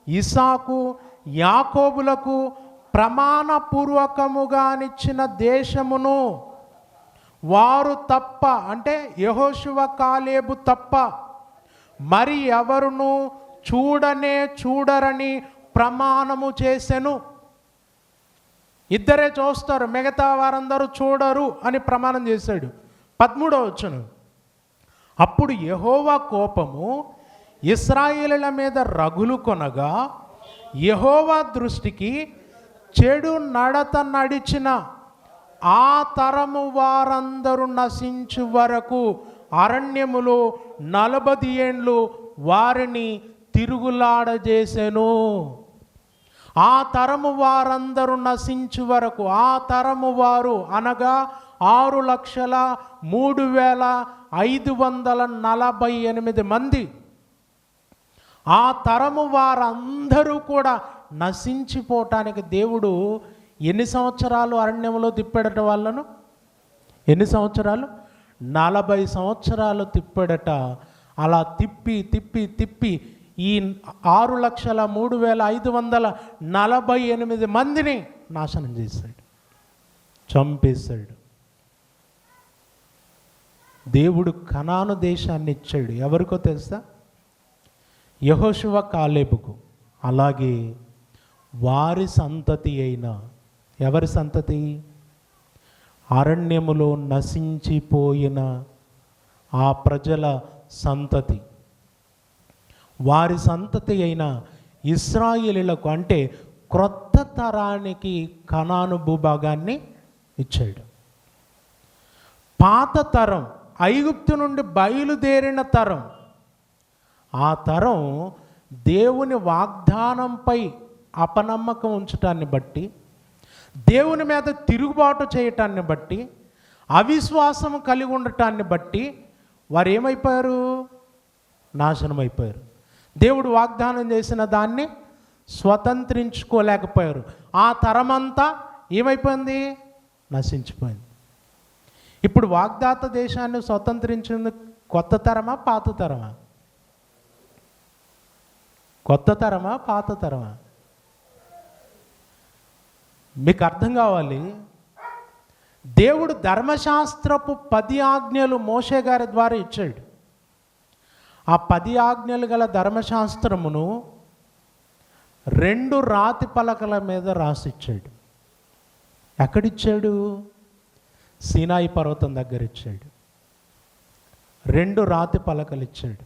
ఇసాకు, యాకోబులకు ప్రమాణపూర్వకముగానిచ్చిన దేశమును వారు తప్ప, అంటే యెహోషువ కాలేబు తప్ప మరి ఎవరును చూడనే చూడరని ప్రమాణము చేసెను. ఇద్దరే చూస్తారు, మిగతా వారందరూ చూడరు అని ప్రమాణం చేశాడు. 13వ వచనం. అప్పుడు యెహోవా కోపము ఇశ్రాయేలుల మీద రగులు కొనగా యెహోవా దృష్టికి చెడు నడత నడిచిన ఆ తరము వారందరూ నశించు వరకు అరణ్యములో 40 ఏండ్లు వారిని తిరుగులాడజేసెను. ఆ తరము వారందరూ నశించు వరకు, ఆ తరము వారు అనగా 6,03,548 మంది, ఆ తరము వారందరూ కూడా నశించిపోవటానికి దేవుడు ఎన్ని సంవత్సరాలు అరణ్యంలో తిప్పాడట వాళ్ళను? ఎన్ని సంవత్సరాలు? 40 సంవత్సరాలు తిప్పాడట. అలా తిప్పి తిప్పి తిప్పి ఈ 6,03,548 మందిని నాశనం చేశాడు, చంపేశాడు. దేవుడు కనాను దేశాన్ని ఇచ్చాడు. ఎవరికో తెలుసా? యెహోషువ కాలేబుకు. అలాగే వారి సంతతి అయిన, ఎవరి సంతతి? అరణ్యములో నశించిపోయిన ఆ ప్రజల సంతతి, వారి సంతతి అయిన ఇశ్రాయేలీయులకు, అంటే క్రొత్త తరానికి కనాను భూభాగాన్ని ఇచ్చాడు. పాత తరం, ఐగుప్తు నుండి బయలుదేరిన తరం, ఆ తరం దేవుని వాగ్దానంపై అపనమ్మకం ఉంచటాన్ని బట్టి, దేవుని మీద తిరుగుబాటు చేయటాన్ని బట్టి, అవిశ్వాసం కలిగి ఉండటాన్ని బట్టి వారు ఏమైపోయారు? నాశనం అయిపోయారు. దేవుడు వాగ్దానం చేసిన దాన్ని స్వతంత్రించుకోలేకపోయారు. ఆ తరమంతా ఏమైపోయింది? నశించిపోయింది. ఇప్పుడు వాగ్దాత దేశాన్ని స్వతంత్రించింది కొత్త తరమా పాత తరమా? కొత్త తరమా పాత తరమా? మీకు అర్థం కావాలి. దేవుడు ధర్మశాస్త్రపు 10 ఆజ్ఞలు మోషే గారి ద్వారా ఇచ్చాడు. ఆ 10 ఆజ్ఞలు గల ధర్మశాస్త్రమును 2 రాతి పలకల మీద రాసిచ్చాడు. ఎక్కడిచ్చాడు? సీనాయి పర్వతం దగ్గర ఇచ్చాడు. 2 రాతి పలకలు ఇచ్చాడు.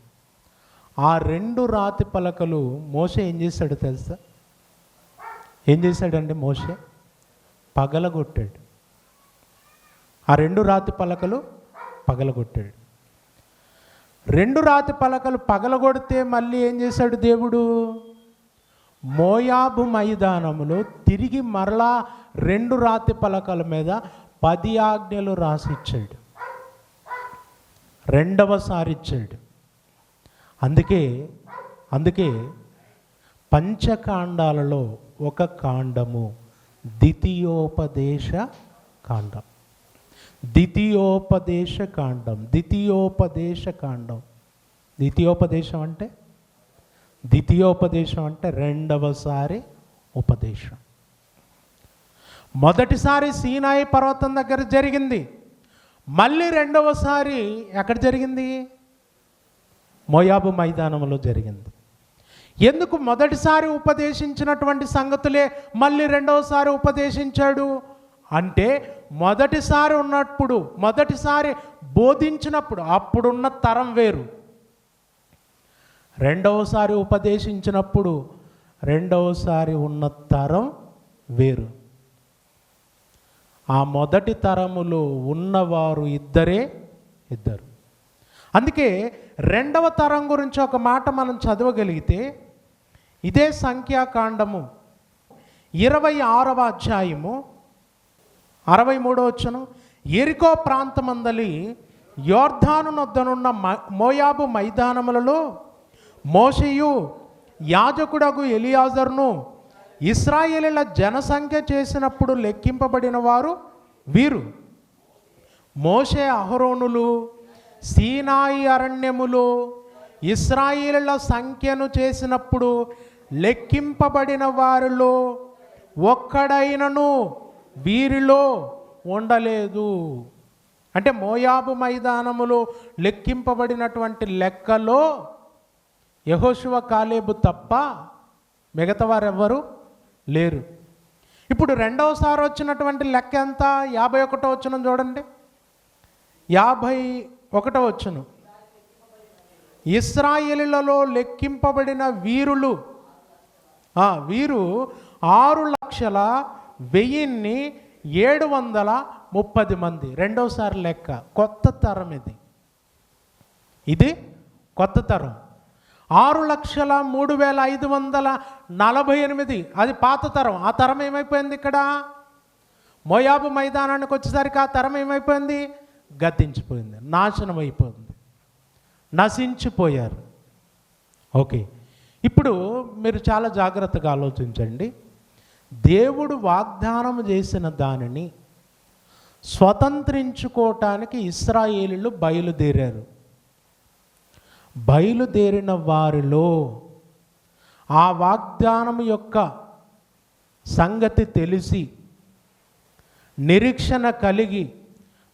ఆ 2 రాతి పలకలు మోషే ఏం చేశాడు తెలుసా? ఏం చేశాడండి మోషే? పగలగొట్టాడు. ఆ 2 రాతి పలకలు పగలగొట్టాడు. 2 రాతి పలకలు పగలగొడితే మళ్ళీ ఏం చేశాడు దేవుడు? మోయాబు మైదానములో తిరిగి మరలా 2 రాతి పలకల మీద 10 ఆజ్ఞలు రాసిచ్చాడు. రెండవసారి ఇచ్చాడు. అందుకే పంచకాండాలలో ఒక కాండము ద్వితీయోపదేశ కాండం. ద్వితీయోపదేశం అంటే రెండవసారి ఉపదేశం. మొదటిసారి సీనాయి పర్వతం దగ్గర జరిగింది. మళ్ళీ రెండవసారి ఎక్కడ జరిగింది? మోయాబు మైదానంలో జరిగింది. ఎందుకు మొదటిసారి ఉపదేశించినటువంటి సంగతులే మళ్ళీ రెండవసారి ఉపదేశించాడు అంటే, మొదటిసారి బోధించినప్పుడు అప్పుడున్న తరం వేరు, రెండవసారి ఉపదేశించినప్పుడు రెండవసారి ఉన్న తరం వేరు. ఆ మొదటి తరములో ఉన్నవారు ఇద్దరు. అందుకే రెండవ తరం గురించి ఒక మాట మనం చదవగలిగితే, ఇదే సంఖ్యాకాండము 26వ అధ్యాయము 63వ వచనం. యెరికో ప్రాంతమందలి యోర్దాను నొద్దనున్న మోయాబు మైదానములలో మోషేయు యాజకుడగు ఎలియాజరును ఇశ్రాయేలీల జనసంఖ్య చేసినప్పుడు లెక్కింపబడిన వారు వీరు. మోషే అహరోనులు సీనాయి అరణ్యములో ఇశ్రాయేలీల సంఖ్యను చేసినప్పుడు లెక్కింపబడిన వారిలో ఒక్కడైనను వీరిలో ఉండలేదు. అంటే మోయాబు మైదానములో లెక్కింపబడినటువంటి లెక్కలో యెహోషువ కాలేబు తప్ప మిగతా వారెవ్వరు లేరు. ఇప్పుడు రెండవసారి వచ్చినటువంటి లెక్క ఎంత? 51వ వచనం చూడండి. 51వ వచనం. ఇశ్రాయేలీలలో లెక్కింపబడిన వీరులు వీరు 6,01,730 మంది. రెండోసారి లెక్క. కొత్త తరం ఇది కొత్త తరం. 6,03,548 అది పాత తరం. ఆ తరం ఏమైపోయింది? ఇక్కడ మోయాబు మైదానానికి వచ్చేసరికి ఆ తరం ఏమైపోయింది? గతించిపోయింది, నాశనం అయిపోయింది, నశించిపోయారు. ఓకే, ఇప్పుడు మీరు చాలా జాగ్రత్తగా ఆలోచించండి. దేవుడు వాగ్దానం చేసిన దానిని స్వతంత్రించుకోవటానికి ఇశ్రాయేలీలు బయలుదేరారు. బయలుదేరిన వారిలో ఆ వాగ్దానం యొక్క సంగతి తెలిసి నిరీక్షణ కలిగి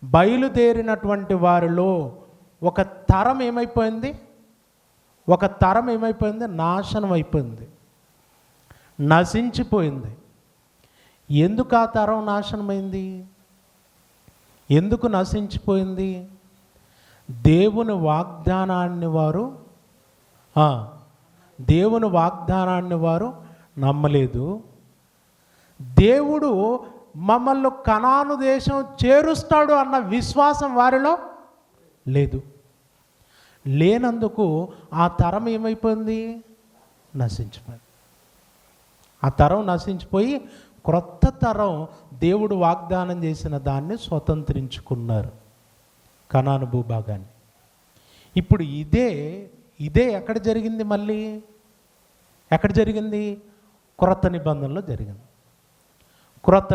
బయలుదేరినటువంటి వారిలో ఒక తరం ఏమైపోయింది? నాశనం అయిపోయింది, నశించిపోయింది. ఎందుకు ఆ తరం నాశనమైంది? ఎందుకు నశించిపోయింది? దేవుని వాగ్దానాన్ని వారు నమ్మలేదు. దేవుడు మమ్మల్ని కనాను దేశం చేరుస్తాడు అన్న విశ్వాసం వారిలో లేదు. లేనందుకు ఆ తరం ఏమైపోయింది? నశించిపోయింది. ఆ తరం నశించిపోయి క్రొత్త తరం దేవుడు వాగ్దానం చేసిన దాన్ని స్వతంత్రించుకున్నారు, కనాను భూభాగాన్ని. ఇప్పుడు ఇదే ఎక్కడ జరిగింది? మళ్ళీ ఎక్కడ జరిగింది? క్రొత్త నిబంధనలో జరిగింది. క్రొత్త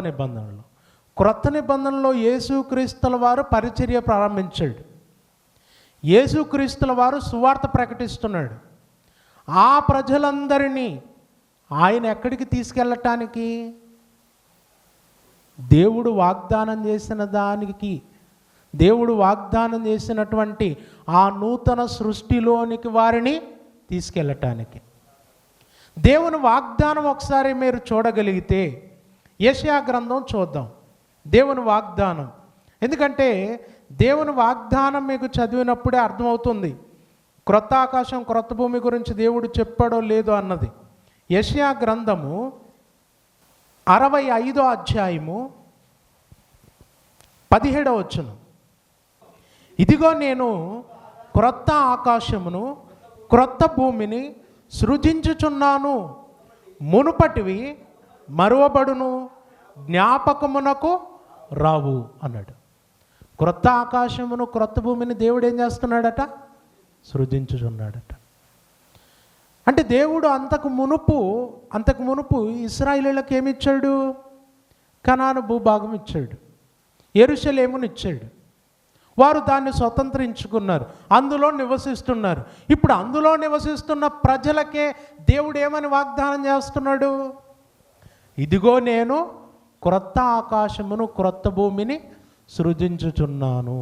నిబంధనలో యేసుక్రీస్తుల వారు పరిచర్య ప్రారంభించాడు. యేసుక్రీస్తుల వారు సువార్త ప్రకటిస్తున్నాడు. ఆ ప్రజలందరినీ ఆయన ఎక్కడికి తీసుకెళ్ళటానికి? దేవుడు వాగ్దానం చేసినటువంటి ఆ నూతన సృష్టిలోనికి వారిని తీసుకెళ్ళటానికి. దేవుని వాగ్దానం ఒకసారి మీరు చూడగలిగితే యెషయా గ్రంథం చూద్దాం. దేవుని వాగ్దానం, ఎందుకంటే దేవుని వాగ్దానం మీకు చదివినప్పుడే అర్థమవుతుంది క్రొత్త ఆకాశం క్రొత్త భూమి గురించి దేవుడు చెప్పాడో లేదో అన్నది. యెషయా గ్రంథము 65వ అధ్యాయము 17వ వచనం. ఇదిగో నేను క్రొత్త ఆకాశమును క్రొత్త భూమిని సృజించుచున్నాను, మునుపటివి మరువబడును, జ్ఞాపకమునకు రావు అన్నాడు. క్రొత్త ఆకాశమును క్రొత్త భూమిని దేవుడు ఏం చేస్తున్నాడట? సృజించుచున్నాడట. అంటే దేవుడు అంతకు మునుపు ఇశ్రాయేలీయులకు ఏమి ఇచ్చాడు? కనాను భూభాగం ఇచ్చాడు, యెరూషలేమును ఇచ్చాడు. వారు దాన్ని స్వతంత్రించుకున్నారు, అందులో నివసిస్తున్నారు. ఇప్పుడు అందులో నివసిస్తున్న ప్రజలకే దేవుడు ఏమని వాగ్దానం చేస్తున్నాడు? ఇదిగో నేను క్రొత్త ఆకాశమును క్రొత్త భూమిని సృజించుచున్నాను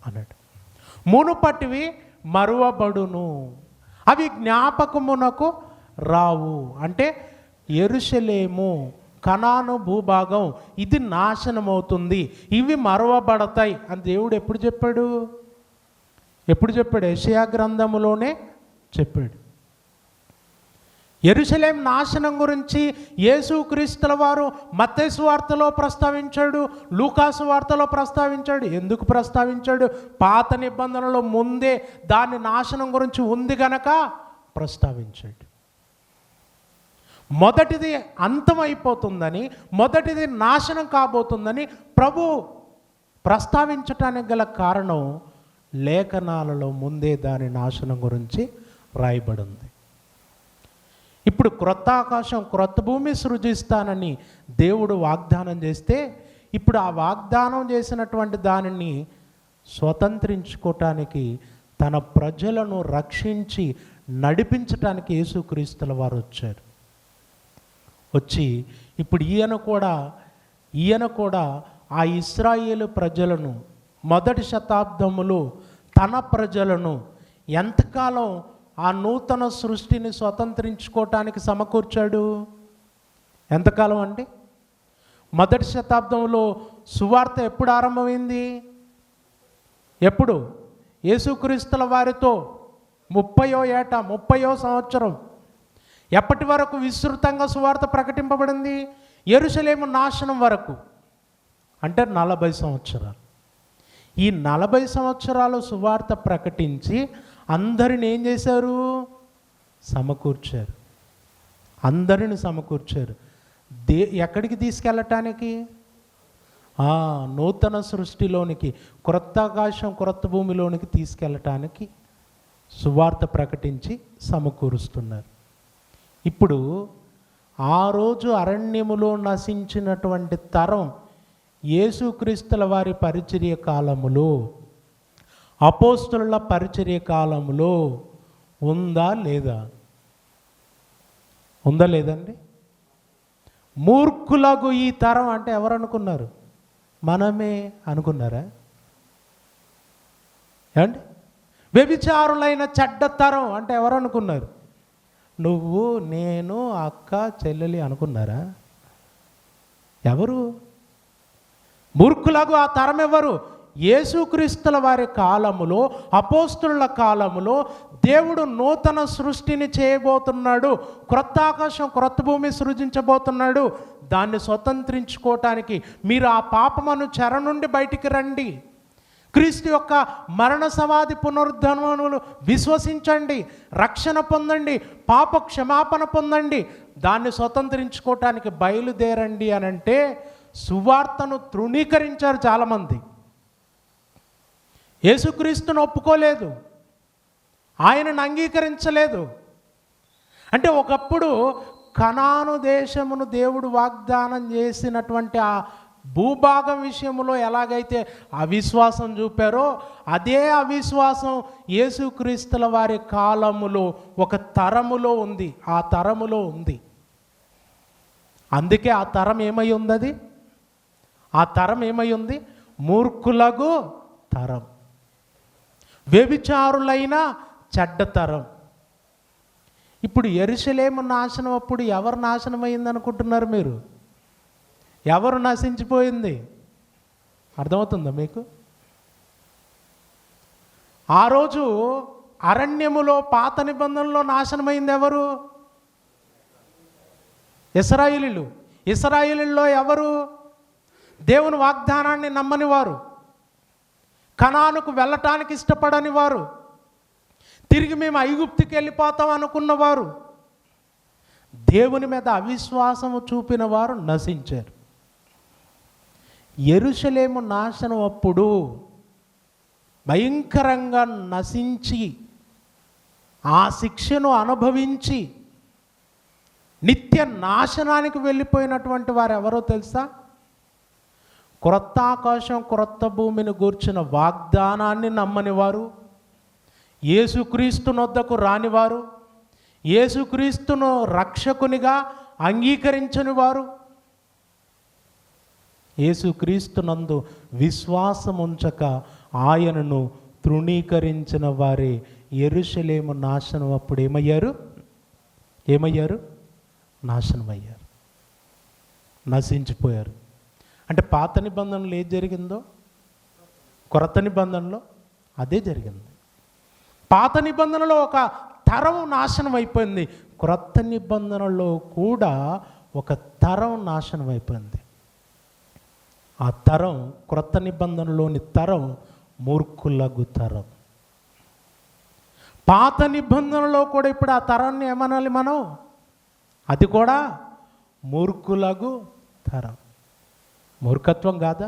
అన్నాడు. మునుపటివి మరువబడును, అవి జ్ఞాపకమునకు రావు. అంటే యెరూషలేము, కనాను భూభాగం ఇది నాశనమవుతుంది, ఇవి మరువబడతాయి అని దేవుడు ఎప్పుడు చెప్పాడు? యెషయా గ్రంథములోనే చెప్పాడు. యెరూషలేం నాశనం గురించి యేసుక్రీస్తుల వారు మత్తయి సువార్తలో ప్రస్తావించాడు, లూకాసు వార్తలో ప్రస్తావించాడు. ఎందుకు ప్రస్తావించాడు? పాత నిబంధనలో ముందే దాని నాశనం గురించి ఉంది గనక ప్రస్తావించాడు. మొదటిది అంతమైపోతుందని, మొదటిది నాశనం కాబోతుందని ప్రభు ప్రస్తావించటానికి గల కారణం లేఖనాలలో ముందే దాని నాశనం గురించి రాయబడింది. ఇప్పుడు క్రొత్త ఆకాశం క్రొత్త భూమి సృజిస్తానని దేవుడు వాగ్దానం చేస్తే, ఇప్పుడు ఆ వాగ్దానం చేసినటువంటి దానిని స్వతంత్రించుకోవటానికి, తన ప్రజలను రక్షించి నడిపించటానికి యేసుక్రీస్తుల వారు వచ్చారు. వచ్చి ఇప్పుడు ఈయన కూడా ఆ ఇశ్రాయేలు ప్రజలను, మొదటి శతాబ్దములో తన ప్రజలను ఎంతకాలం ఆ నూతన సృష్టిని స్వతంత్రించుకోవటానికి సమకూర్చాడు? ఎంతకాలం అండి? మొదటి శతాబ్దంలో సువార్త ఎప్పుడు ఆరంభమైంది? ఎప్పుడు? యేసుక్రీస్తుల వారితో 30వ సంవత్సరం. ఎప్పటి వరకు విస్తృతంగా సువార్త ప్రకటింపబడింది? యెరూషలేము నాశనం వరకు, అంటే 40 సంవత్సరాలు. ఈ 40 సంవత్సరాలు సువార్త ప్రకటించి అందరిని ఏం చేశారు? సమకూర్చారు. అందరిని సమకూర్చారు. ఎక్కడికి తీసుకెళ్ళటానికి? నూతన సృష్టిలోనికి, క్రొత్త ఆకాశం క్రొత్త భూమిలోనికి తీసుకెళ్ళటానికి సువార్త ప్రకటించి సమకూరుస్తున్నారు. ఇప్పుడు ఆ రోజు అరణ్యములో నశించినటువంటి తరం యేసుక్రీస్తుల వారి పరిచర్య కాలములో, అపోస్తలుల పరిచర్య కాలములో ఉందా లేదా? ఉందా లేదండి? మూర్ఖులకు ఈ తరం అంటే ఎవరు అనుకున్నారు? మనమే అనుకున్నారా? ఏమండి? వ్యభిచారులైన చెడ్డ తరం అంటే ఎవరు అనుకున్నారు? నువ్వు, నేను, అక్క, చెల్లెలి అనుకున్నారా? ఎవరు? మూర్ఖులకు ఆ తరం ఎవరు? యేసుక్రీస్తుల వారి కాలములో, అపోస్తలుల కాలములో దేవుడు నూతన సృష్టిని చేయబోతున్నాడు, క్రొత్త ఆకాశం క్రొత్త భూమి సృజించబోతున్నాడు. దాన్ని స్వతంత్రించుకోవటానికి మీరు ఆ పాపమను చెర నుండి బయటికి రండి, క్రీస్తు యొక్క మరణ సమాధి పునరుద్ధరణలు విశ్వసించండి, రక్షణ పొందండి, పాప క్షమాపణ పొందండి, దాన్ని స్వతంత్రించుకోవటానికి బయలుదేరండి అని అంటే సువార్తను తృణీకరించారు చాలామంది. యేసుక్రీస్తును ఒప్పుకోలేదు, ఆయనను అంగీకరించలేదు. అంటే ఒకప్పుడు కనాను దేశమును దేవుడు వాగ్దానం చేసినటువంటి ఆ భూభాగం విషయంలో ఎలాగైతే అవిశ్వాసం చూపారో, అదే అవిశ్వాసం యేసుక్రీస్తుల వారి కాలములో ఒక తరములో ఉంది. ఆ తరములో ఉంది. అందుకే ఆ తరం ఏమై ఉంది? అది ఆ తరం ఏమై ఉంది? మూర్ఖులకు తరం, వ్యభిచారులైన చెడ్డ తరం. ఇప్పుడు యెరూషలేము నాశనం అప్పుడు ఎవరు నాశనం అయింది అనుకుంటున్నారు మీరు? ఎవరు నశించిపోయింది? అర్థమవుతుందా మీకు? ఆ రోజు అరణ్యములో పాత నిబంధనలో నాశనమైంది ఎవరు? ఇశ్రాయేలీయులు. ఇశ్రాయేలీయుల్లో ఎవరు? దేవుని వాగ్దానాన్ని నమ్మని వారు, కనానుకు వెళ్ళటానికి ఇష్టపడని వారు, తిరిగి మేము ఐగుప్తుకి వెళ్ళిపోతాం అనుకున్నవారు, దేవుని మీద అవిశ్వాసము చూపిన వారు నశించారు. యెరూషలేము నాశనం అప్పుడు భయంకరంగా నశించి ఆ శిక్షను అనుభవించి నిత్య నాశనానికి వెళ్ళిపోయినటువంటి వారు ఎవరో తెలుసా? క్రొత్త ఆకాశం క్రొత్త భూమిని గూర్చిన వాగ్దానాన్ని నమ్మని వారు, యేసుక్రీస్తు నొద్దకు రానివారు, యేసుక్రీస్తును రక్షకునిగా అంగీకరించని వారు, యేసుక్రీస్తునందు విశ్వాసం ఉంచక ఆయనను తృణీకరించిన వారే యెరూషలేము నాశనం అప్పుడు ఏమయ్యారు? నాశనమయ్యారు, నశించిపోయారు. అంటే పాత నిబంధనలో ఏది జరిగిందో క్రొత్త నిబంధనలో అదే జరిగింది. పాత నిబంధనలో ఒక తరం నాశనం అయిపోయింది, క్రొత్త నిబంధనలో కూడా ఒక తరం నాశనం అయిపోయింది. ఆ తరం, క్రొత్త నిబంధనలోని తరం మూర్ఖులగు తరం. పాత నిబంధనలో కూడా ఇప్పుడు ఆ తరాన్ని ఏమనాలి మనం? అది కూడా మూర్ఖులకు తరం. మూర్ఖత్వం కాదా?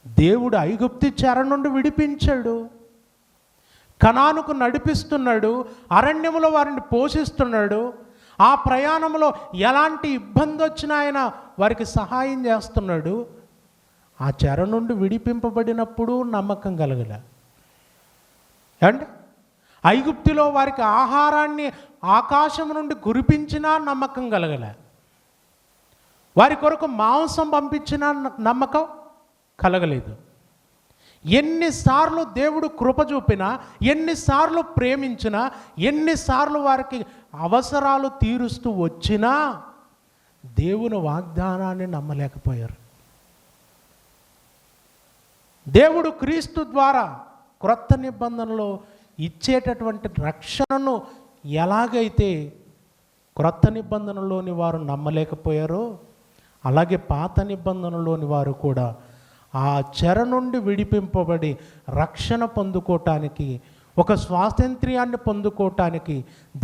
దేవుడు ఐగుప్తు చెర నుండి విడిపించాడు, కనానుకు నడిపిస్తున్నాడు, అరణ్యములో వారిని పోషిస్తున్నాడు. ఆ ప్రయాణంలో ఎలాంటి ఇబ్బంది వచ్చినా ఆయన వారికి సహాయం చేస్తున్నాడు. ఆ చెర నుండి విడిపింపబడినప్పుడు నమ్మకం కలగలే అండ్ ఐగుప్తులో వారికి ఆహారాన్ని ఆకాశం నుండి కురిపించినా నమ్మకం కలగలే. వారి కొరకు మాంసం పంపించినా నమ్మకం కలగలేదు. ఎన్నిసార్లు దేవుడు కృప చూపినా, ఎన్నిసార్లు ప్రేమించినా, ఎన్నిసార్లు వారికి అవసరాలు తీరుస్తూ వచ్చినా దేవుని వాగ్దానాన్ని నమ్మలేకపోయారు. దేవుడు క్రీస్తు ద్వారా క్రొత్త నిబంధనలో ఇచ్చేటటువంటి రక్షణను ఎలాగైతే క్రొత్త నిబంధనలోని వారు నమ్మలేకపోయారో, అలాగే పాత నిబంధనలోని వారు కూడా ఆ చెర నుండి విడిపింపబడి రక్షణ పొందుకోవటానికి, ఒక స్వాతంత్ర్యాన్ని పొందుకోవటానికి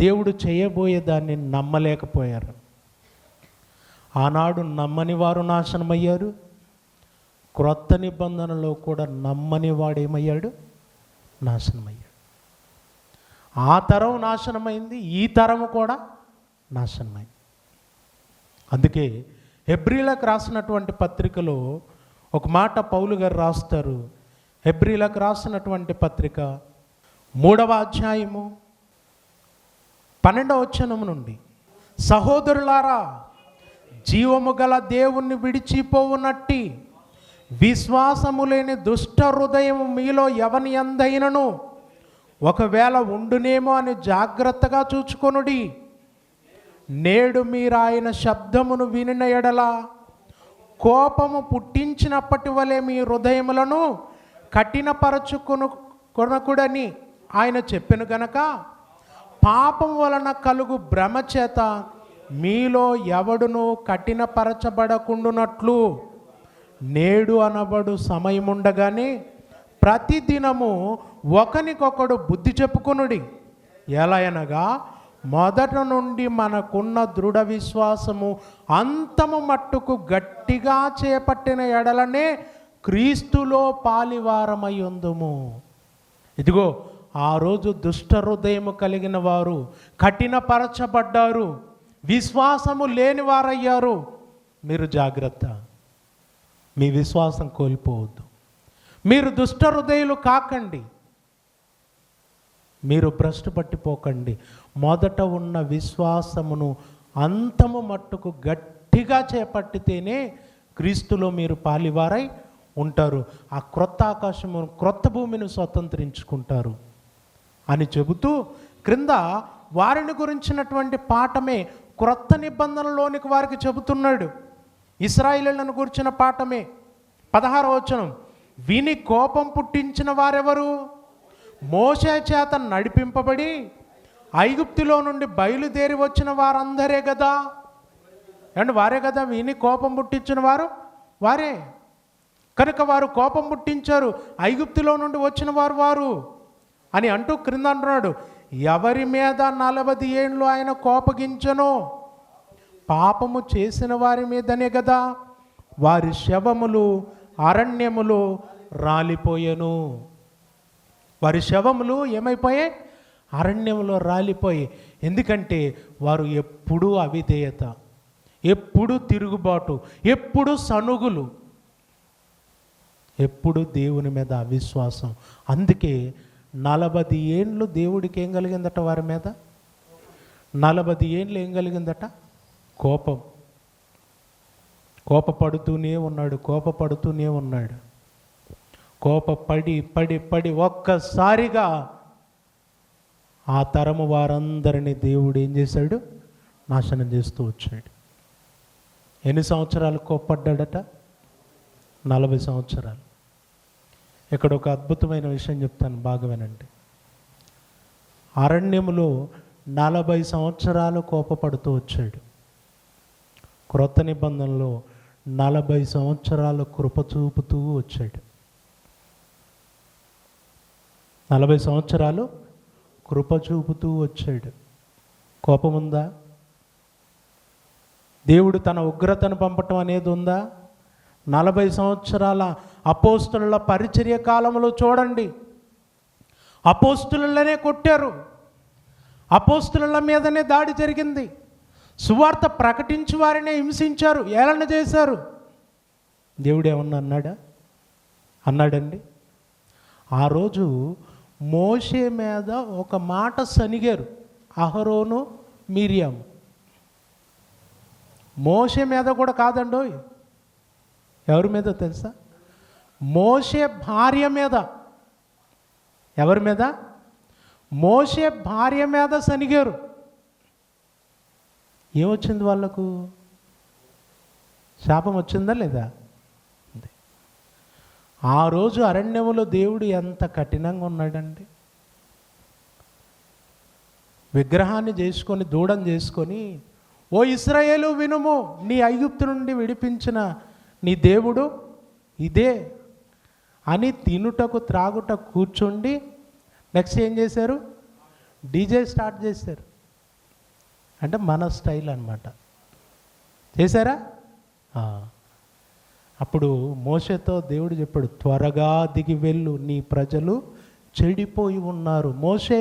దేవుడు చేయబోయే దాన్ని నమ్మలేకపోయారు. ఆనాడు నమ్మని వారు నాశనమయ్యారు. క్రొత్త నిబంధనలో కూడా నమ్మని వాడేమయ్యాడు? నాశనమయ్యాడు. ఆ తరం నాశనమైంది, ఈ తరము కూడా నాశనమైంది. అందుకే హెబ్రీలకు రాసినటువంటి పత్రికలో ఒక మాట పౌలు గారు రాస్తారు. హెబ్రీలకు రాసినటువంటి పత్రిక 3వ అధ్యాయము 12వ వచనం నుండి, సహోదరులారా, జీవము గల దేవుణ్ణి విడిచిపోవునట్టి విశ్వాసము లేని దుష్ట హృదయం మీలో ఎవని యందైనను ఒకవేళ ఉండునేమో అని జాగ్రత్తగా చూచుకొనుడి. నేడు మీరు ఆయన శబ్దమును వినిన ఎడల కోపము పుట్టించినప్పటి వలె మీ హృదయములను కఠినపరచుకొనకూడని ఆయన చెప్పెను గనక, పాపం వలన కలుగు భ్రమ చేత మీలో ఎవడును కఠినపరచబడకుండునట్లు నేడు అనబడు సమయముండగానే ప్రతిదినము ఒకనికొకడు బుద్ధి చెప్పుకొనుడి. ఎలా అనగా, మొదట నుండి మనకున్న దృఢ విశ్వాసము అంతము మట్టుకు గట్టిగా చేపట్టిన ఎడలనే క్రీస్తులో పాలివారమై ఉందుము. ఇదిగో, ఆ రోజు దుష్ట హృదయము కలిగిన వారు కఠినపరచబడ్డారు, విశ్వాసము లేని వారయ్యారు. మీరు జాగ్రత్త, మీ విశ్వాసం కోల్పోవద్దు. మీరు దుష్ట హృదయులు కాకండి, మీరు భ్రష్టు పట్టిపోకండి. మొదట ఉన్న విశ్వాసమును అంతము మట్టుకు గట్టిగా చేపట్టితేనే క్రీస్తులో మీరు పాలివారై ఉంటారు. ఆ క్రొత్త ఆకాశము, క్రొత్త భూమిని స్వతంత్రించుకుంటారు అని చెబుతూ క్రింద వారిని గురించినటువంటి పాఠమే క్రొత్త నిబంధనలోనికి వారికి చెబుతున్నాడు. ఇశ్రాయేలీయులను గురించిన పాఠమే 16వ వచనం. విని కోపం పుట్టించిన వారెవరు? మోషే చేత నడిపింపబడి ఐగుప్తులో నుండి బయలుదేరి వచ్చిన వారందరే కదా. అండ్ వారే కదా విని కోపం పుట్టించిన వారు, వారే కనుక వారు కోపం పుట్టించారు. ఐగుప్తులో నుండి వచ్చిన వారు అని అంటూ క్రింద అంటున్నాడు, ఎవరి మీద 40 ఏండ్లు ఆయన కోపగించను? పాపము చేసిన వారి మీదనే కదా. వారి శవములు అరణ్యములో రాలిపోయెను. వారి శవములు ఏమైపోయాయి? అరణ్యములో రాలిపోయి. ఎందుకంటే వారు ఎప్పుడూ అవిధేయత, ఎప్పుడు తిరుగుబాటు, ఎప్పుడు సనుగులు, ఎప్పుడు దేవుని మీద అవిశ్వాసం. అందుకే 40 ఏండ్లు దేవుడికి ఏం కలిగిందట? వారి మీద 40 ఏండ్లు ఏం కలిగిందట? కోపం. కోపపడుతూనే ఉన్నాడు. కోపపడి పడి పడి ఒక్కసారిగా ఆ తరము వారందరినీ దేవుడు ఏం చేశాడు? నాశనం చేస్తూ వచ్చాడు. ఎన్ని సంవత్సరాలు కోపడ్డాడట? 40 సంవత్సరాలు. ఇక్కడ ఒక అద్భుతమైన విషయం చెప్తాను, బాగా వినండి. అరణ్యములో 40 సంవత్సరాలు కోపపడుతూ వచ్చాడు. క్రొత్త నిబంధనలో 40 సంవత్సరాలు కృప చూపుతూ వచ్చాడు. 40 సంవత్సరాలు కృప చూపుతూ వచ్చాడు. కోపం ఉందా? దేవుడు తన ఉగ్రతను పంపటం అనేది ఉందా? 40 సంవత్సరాల అపోస్తుల పరిచర్య కాలంలో చూడండి, అపోస్తులనే కొట్టారు, అపోస్తుల మీదనే దాడి జరిగింది, సువార్త ప్రకటించి వారినే హింసించారు, ఏలన చేశారు. దేవుడు ఏమన్నా అన్నాడండి? ఆ రోజు మోషే మీద ఒక మాట సనిగారు అహరోను మిరియాము. మోషే మీద కూడా కాదండోయ్, ఎవరి మీద తెలుసా? మోషే భార్య మీద. ఎవరి మీద? మోషే భార్య మీద సనిగారు. ఏమొచ్చింది వాళ్ళకు? శాపం వచ్చిందా లేదా? ఆ రోజు అరణ్యములో దేవుడు ఎంత కఠినంగా ఉన్నాడండి. విగ్రహాన్ని చేసుకొని, దూడం చేసుకొని, ఓ ఇశ్రాయేలు వినుము, నీ ఐగుప్తు నుండి విడిపించిన నీ దేవుడు ఇదే అని తినుటకు త్రాగుటకు కూర్చుండి నెక్స్ట్ ఏం చేశారు? డీజే స్టార్ట్ చేశారు. అంటే మన స్టైల్ అన్నమాట. చేశారా? అప్పుడు మోషేతో దేవుడు చెప్పాడు, త్వరగా దిగి వెళ్ళు, నీ ప్రజలు చెడిపోయి ఉన్నారు. మోషే,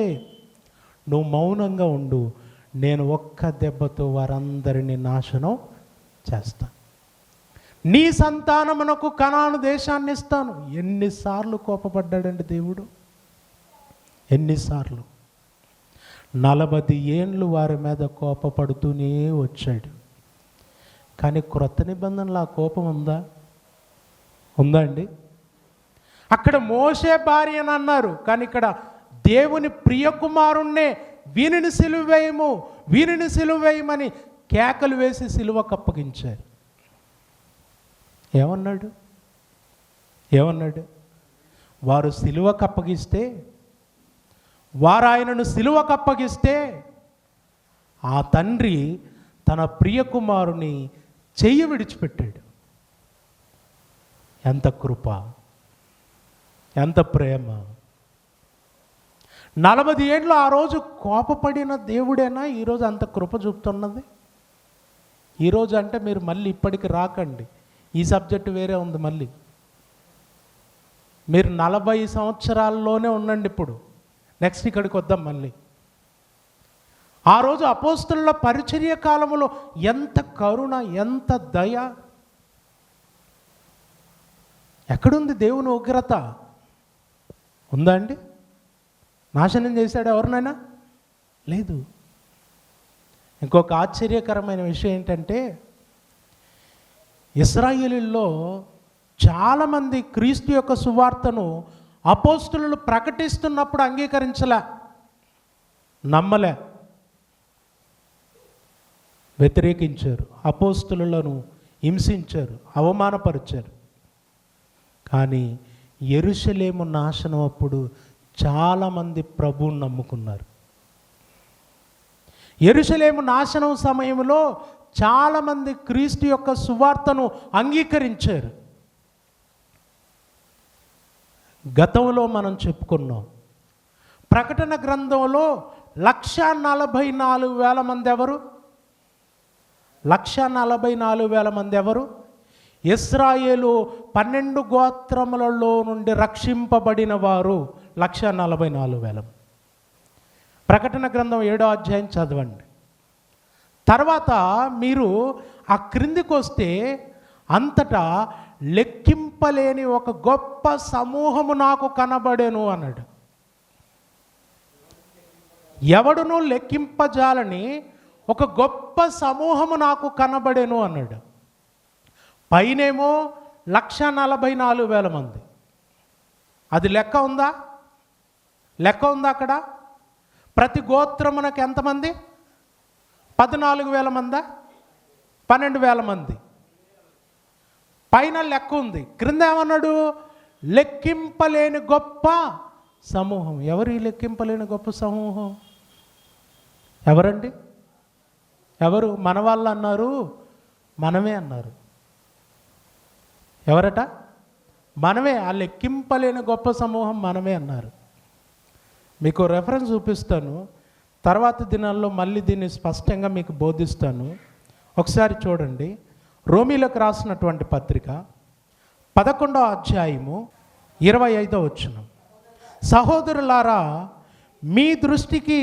నువ్వు మౌనంగా ఉండు, నేను ఒక్క దెబ్బతో వారందరినీ నాశనం చేస్తాను, నీ సంతానమునకు కనాను దేశాన్ని ఇస్తాను. ఎన్నిసార్లు కోపపడ్డాడండి దేవుడు? ఎన్నిసార్లు? 40 ఏండ్లు వారి మీద కోపపడుతూనే వచ్చాడు. కానీ క్రొత్త నిబంధనలో ఆ కోపం ఉందా? ఉందా అండి? అక్కడ మోషే భార్య అని అన్నారు, కానీ ఇక్కడ దేవుని ప్రియకుమారుణ్ణే వీనిని సిలువేయము, వీనిని సిలువేయమని కేకలు వేసి సిలువకు అప్పగించారు. ఏమన్నాడు? వారు సిలువకు అప్పగిస్తే, వారు ఆయనను సిలువకు అప్పగిస్తే ఆ తండ్రి తన ప్రియకుమారుని చెయ్యి విడిచిపెట్టాడు. ఎంత కృప, ఎంత ప్రేమ! 40 ఏళ్ళు ఆ రోజు కోపపడిన దేవుడేనా ఈరోజు అంత కృప చూపుతున్నది? ఈరోజు అంటే మీరు మళ్ళీ ఇప్పటికి రాకండి, ఈ సబ్జెక్టు వేరే ఉంది. మళ్ళీ మీరు 40 సంవత్సరాల్లోనే ఉండండి. ఇప్పుడు నెక్స్ట్ ఇక్కడికి వద్దాం మళ్ళీ. ఆ రోజు అపోస్తలుల పరిచర్య కాలంలో ఎంత కరుణ, ఎంత దయ! ఎక్కడుంది దేవుని ఉగ్రత? ఉందా అండి? నాశనం చేశాడు ఎవరినైనా? లేదు. ఇంకొక ఆశ్చర్యకరమైన విషయం ఏంటంటే, ఇశ్రాయేలీల్లో చాలామంది క్రీస్తు యొక్క సువార్తను అపోస్తలులు ప్రకటిస్తున్నప్పుడు అంగీకరించలే, నమ్మలే, వ్యతిరేకించారు, అపోస్తలులను హింసించారు, అవమానపరిచారు. కానీ యెరూషలేము నాశనం అప్పుడు చాలామంది ప్రభువుని నమ్ముకున్నారు. యెరూషలేము నాశనం సమయంలో చాలామంది క్రీస్తు యొక్క సువార్తను అంగీకరించారు. గతంలో మనం చెప్పుకున్నాం, ప్రకటన గ్రంథంలో 144,000 మంది ఎవరు? 144,000 మంది ఎవరు? ఇశ్రాయేలు 12 గోత్రములలో నుండి రక్షింపబడిన వారు 144,000. ప్రకటన గ్రంథం 7వ అధ్యాయం చదవండి. తర్వాత మీరు ఆ క్రిందికి వస్తే అంతటా లెక్కింపలేని ఒక గొప్ప సమూహము నాకు కనబడెను అన్నాడు. ఎవడును లెక్కింపజాలని ఒక గొప్ప సమూహము నాకు కనబడెను అన్నాడు. పైనేమో 144,000 మంది. అది లెక్క ఉందా? లెక్క ఉందా అక్కడ? ప్రతి గోత్రమునకు ఎంతమంది? 14,000 మందా? 12,000 మంది. పైన లెక్క ఉంది, క్రింద ఏమన్నాడు? లెక్కింపలేని గొప్ప సమూహం. ఎవరు ఈ లెక్కింపలేని గొప్ప సమూహం? ఎవరండి? ఎవరు? మన వాళ్ళు అన్నారు, మనమే అన్నారు. ఎవరట? మనమే. ఆ లెక్కింపలేని గొప్ప సమూహం మనమే అన్నారు. మీకు రెఫరెన్స్ చూపిస్తాను, తర్వాత దినాల్లో మళ్ళీ దీన్ని స్పష్టంగా మీకు బోధిస్తాను. ఒకసారి చూడండి, రోమీలకు రాసినటువంటి పత్రిక 11వ అధ్యాయము 25వ వచనం. సహోదరులారా, మీ దృష్టికి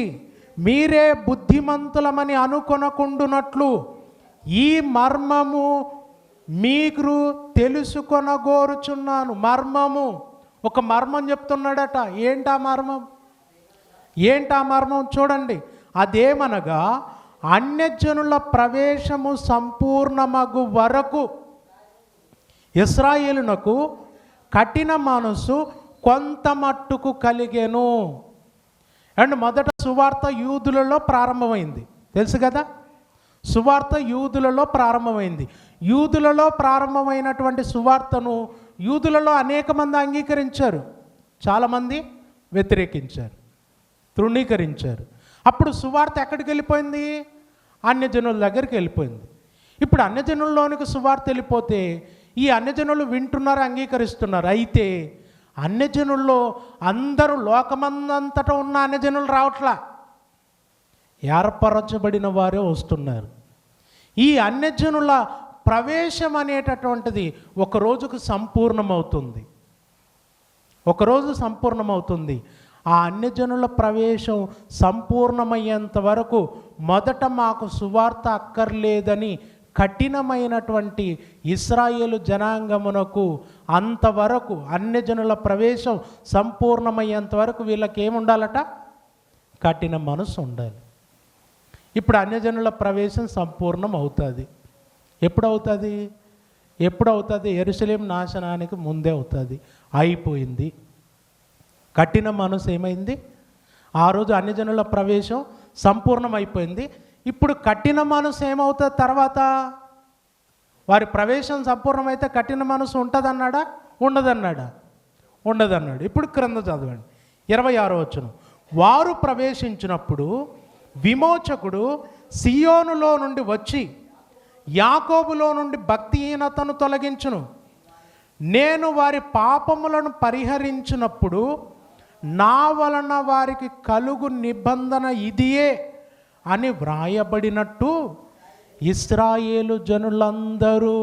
మీరే బుద్ధిమంతులమని అనుకొనకుండునట్లు ఈ మర్మము మీకు తెలుసుకొనగోరుచున్నాను. మర్మము, ఒక మర్మం చెప్తున్నాడట. ఏంటా మర్మం? ఏంటా మర్మం? చూడండి, అదేమనగా అన్యజనుల ప్రవేశము సంపూర్ణమగు వరకు ఇశ్రాయేలునకు కఠిన మనసు కొంత మట్టుకు కలిగెను. అండ్ మొదట సువార్త యూదులలో ప్రారంభమైంది, తెలుసు కదా. సువార్త యూదులలో ప్రారంభమైంది. యూదులలో ప్రారంభమైనటువంటి సువార్తను యూదులలో అనేక మంది అంగీకరించారు, చాలామంది వ్యతిరేకించారు, తృణీకరించారు. అప్పుడు సువార్త ఎక్కడికి వెళ్ళిపోయింది? అన్యజనుల దగ్గరికి వెళ్ళిపోయింది. ఇప్పుడు అన్యజనుల్లోనికి సువార్త వెళ్ళిపోతే ఈ అన్యజనులు వింటున్నారు, అంగీకరిస్తున్నారు. అయితే అన్యజనుల్లో అందరూ, లోకమందంతటా ఉన్న అన్యజనులు రావట్లా, ఏర్పరచబడిన వారే వస్తున్నారు. ఈ అన్యజనుల ప్రవేశం అనేటటువంటిది ఒక రోజుకు సంపూర్ణమవుతుంది, ఒకరోజు సంపూర్ణమవుతుంది. ఆ అన్యజనుల ప్రవేశం సంపూర్ణమయ్యేంత వరకు మొదట మాకు సువార్త అక్కర్లేదని కఠినమైనటువంటి ఇశ్రాయేలు జనాంగమునకు అంతవరకు, అన్యజనుల ప్రవేశం సంపూర్ణమయ్యేంత వరకు వీళ్ళకి ఏముండాలట? కఠిన మనసు ఉండాలి. ఇప్పుడు అన్యజనుల ప్రవేశం సంపూర్ణం అవుతుంది. ఎప్పుడవుతుంది? ఎప్పుడవుతుంది? యెరూషలేము నాశనానికి ముందే అవుతుంది. అయిపోయింది. కఠిన మనసు ఏమైంది? ఆ రోజు అన్యజనుల ప్రవేశం సంపూర్ణమైపోయింది. ఇప్పుడు కఠిన మనసు ఏమవుతుంది? తర్వాత వారి ప్రవేశం సంపూర్ణమైతే కఠిన మనసు ఉంటుందన్నాడా? ఉండదన్నాడా? ఉండదన్నాడు. ఇప్పుడు క్రింద చదవండి, 26వ వచనం. వారు ప్రవేశించినప్పుడు విమోచకుడు సియోనులో నుండి వచ్చి యాకోబులో నుండి భక్తిహీనతను తొలగించును. నేను వారి పాపములను పరిహరించినప్పుడు నా వలన వారికి కలుగు నిబంధన ఇదియే అని వ్రాయబడినట్టు ఇశ్రాయేలు జనులందరూ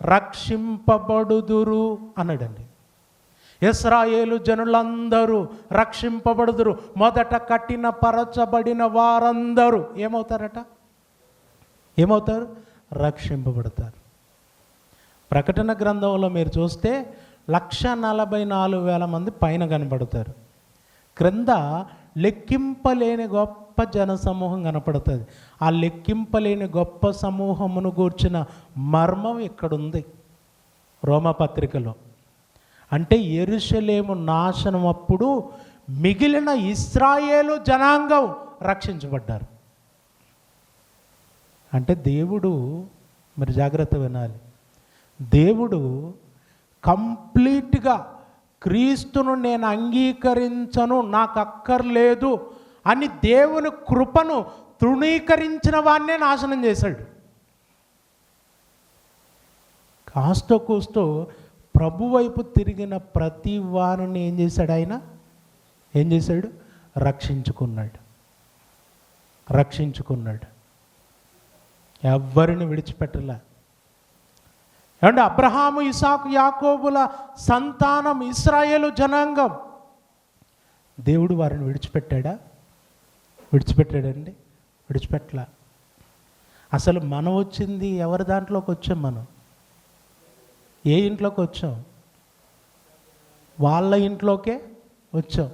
రక్షింపబడుదురు అన్నాడండి. ఇశ్రాయేలు జనులందరూ రక్షింపబడుదురు. మొదట కఠినపరచబడిన వారందరూ ఏమవుతారట? ఏమవుతారు? రక్షింపబడతారు. ప్రకటన గ్రంథంలో మీరు చూస్తే 144,000 మంది పైన కనబడతారు. క్రింద లెక్కింపలేని గొప్ప జనసమూహం కనపడుతుంది. ఆ లెక్కింపలేని గొప్ప సమూహమును గూర్చిన మర్మం ఇక్కడుంది రోమపత్రికలో. అంటే యెరూషలేము నాశనం అప్పుడు మిగిలిన ఇశ్రాయేలు జనాంగం రక్షించబడ్డారు. అంటే దేవుడు, మరి జాగ్రత్త వినాలి, దేవుడు కంప్లీట్గా క్రీస్తును నేను అంగీకరించను, నాకు అక్కర్లేదు అని దేవుని కృపను తృణీకరించిన వాన్నే నాశనం చేశాడు. కాస్తో కూస్తో ప్రభు వైపు తిరిగిన ప్రతి వారిని ఏం చేశాడు? ఆయన ఏం చేశాడు? రక్షించుకున్నాడు. రక్షించుకున్నాడు. ఎవ్వరిని విడిచిపెట్టలే. ఏమంటే అబ్రహాము, ఇసాకు, యాకోబుల సంతానం ఇశ్రాయేలు జనాంగం. దేవుడు వారిని విడిచిపెట్టాడా? విడిచిపెట్టాడండి? విడిచిపెట్టలే. అసలు మనం వచ్చింది ఎవరి దాంట్లోకి వచ్చాం? మనం ఏ ఇంట్లోకి వచ్చాం? వాళ్ళ ఇంట్లోకే వచ్చాం.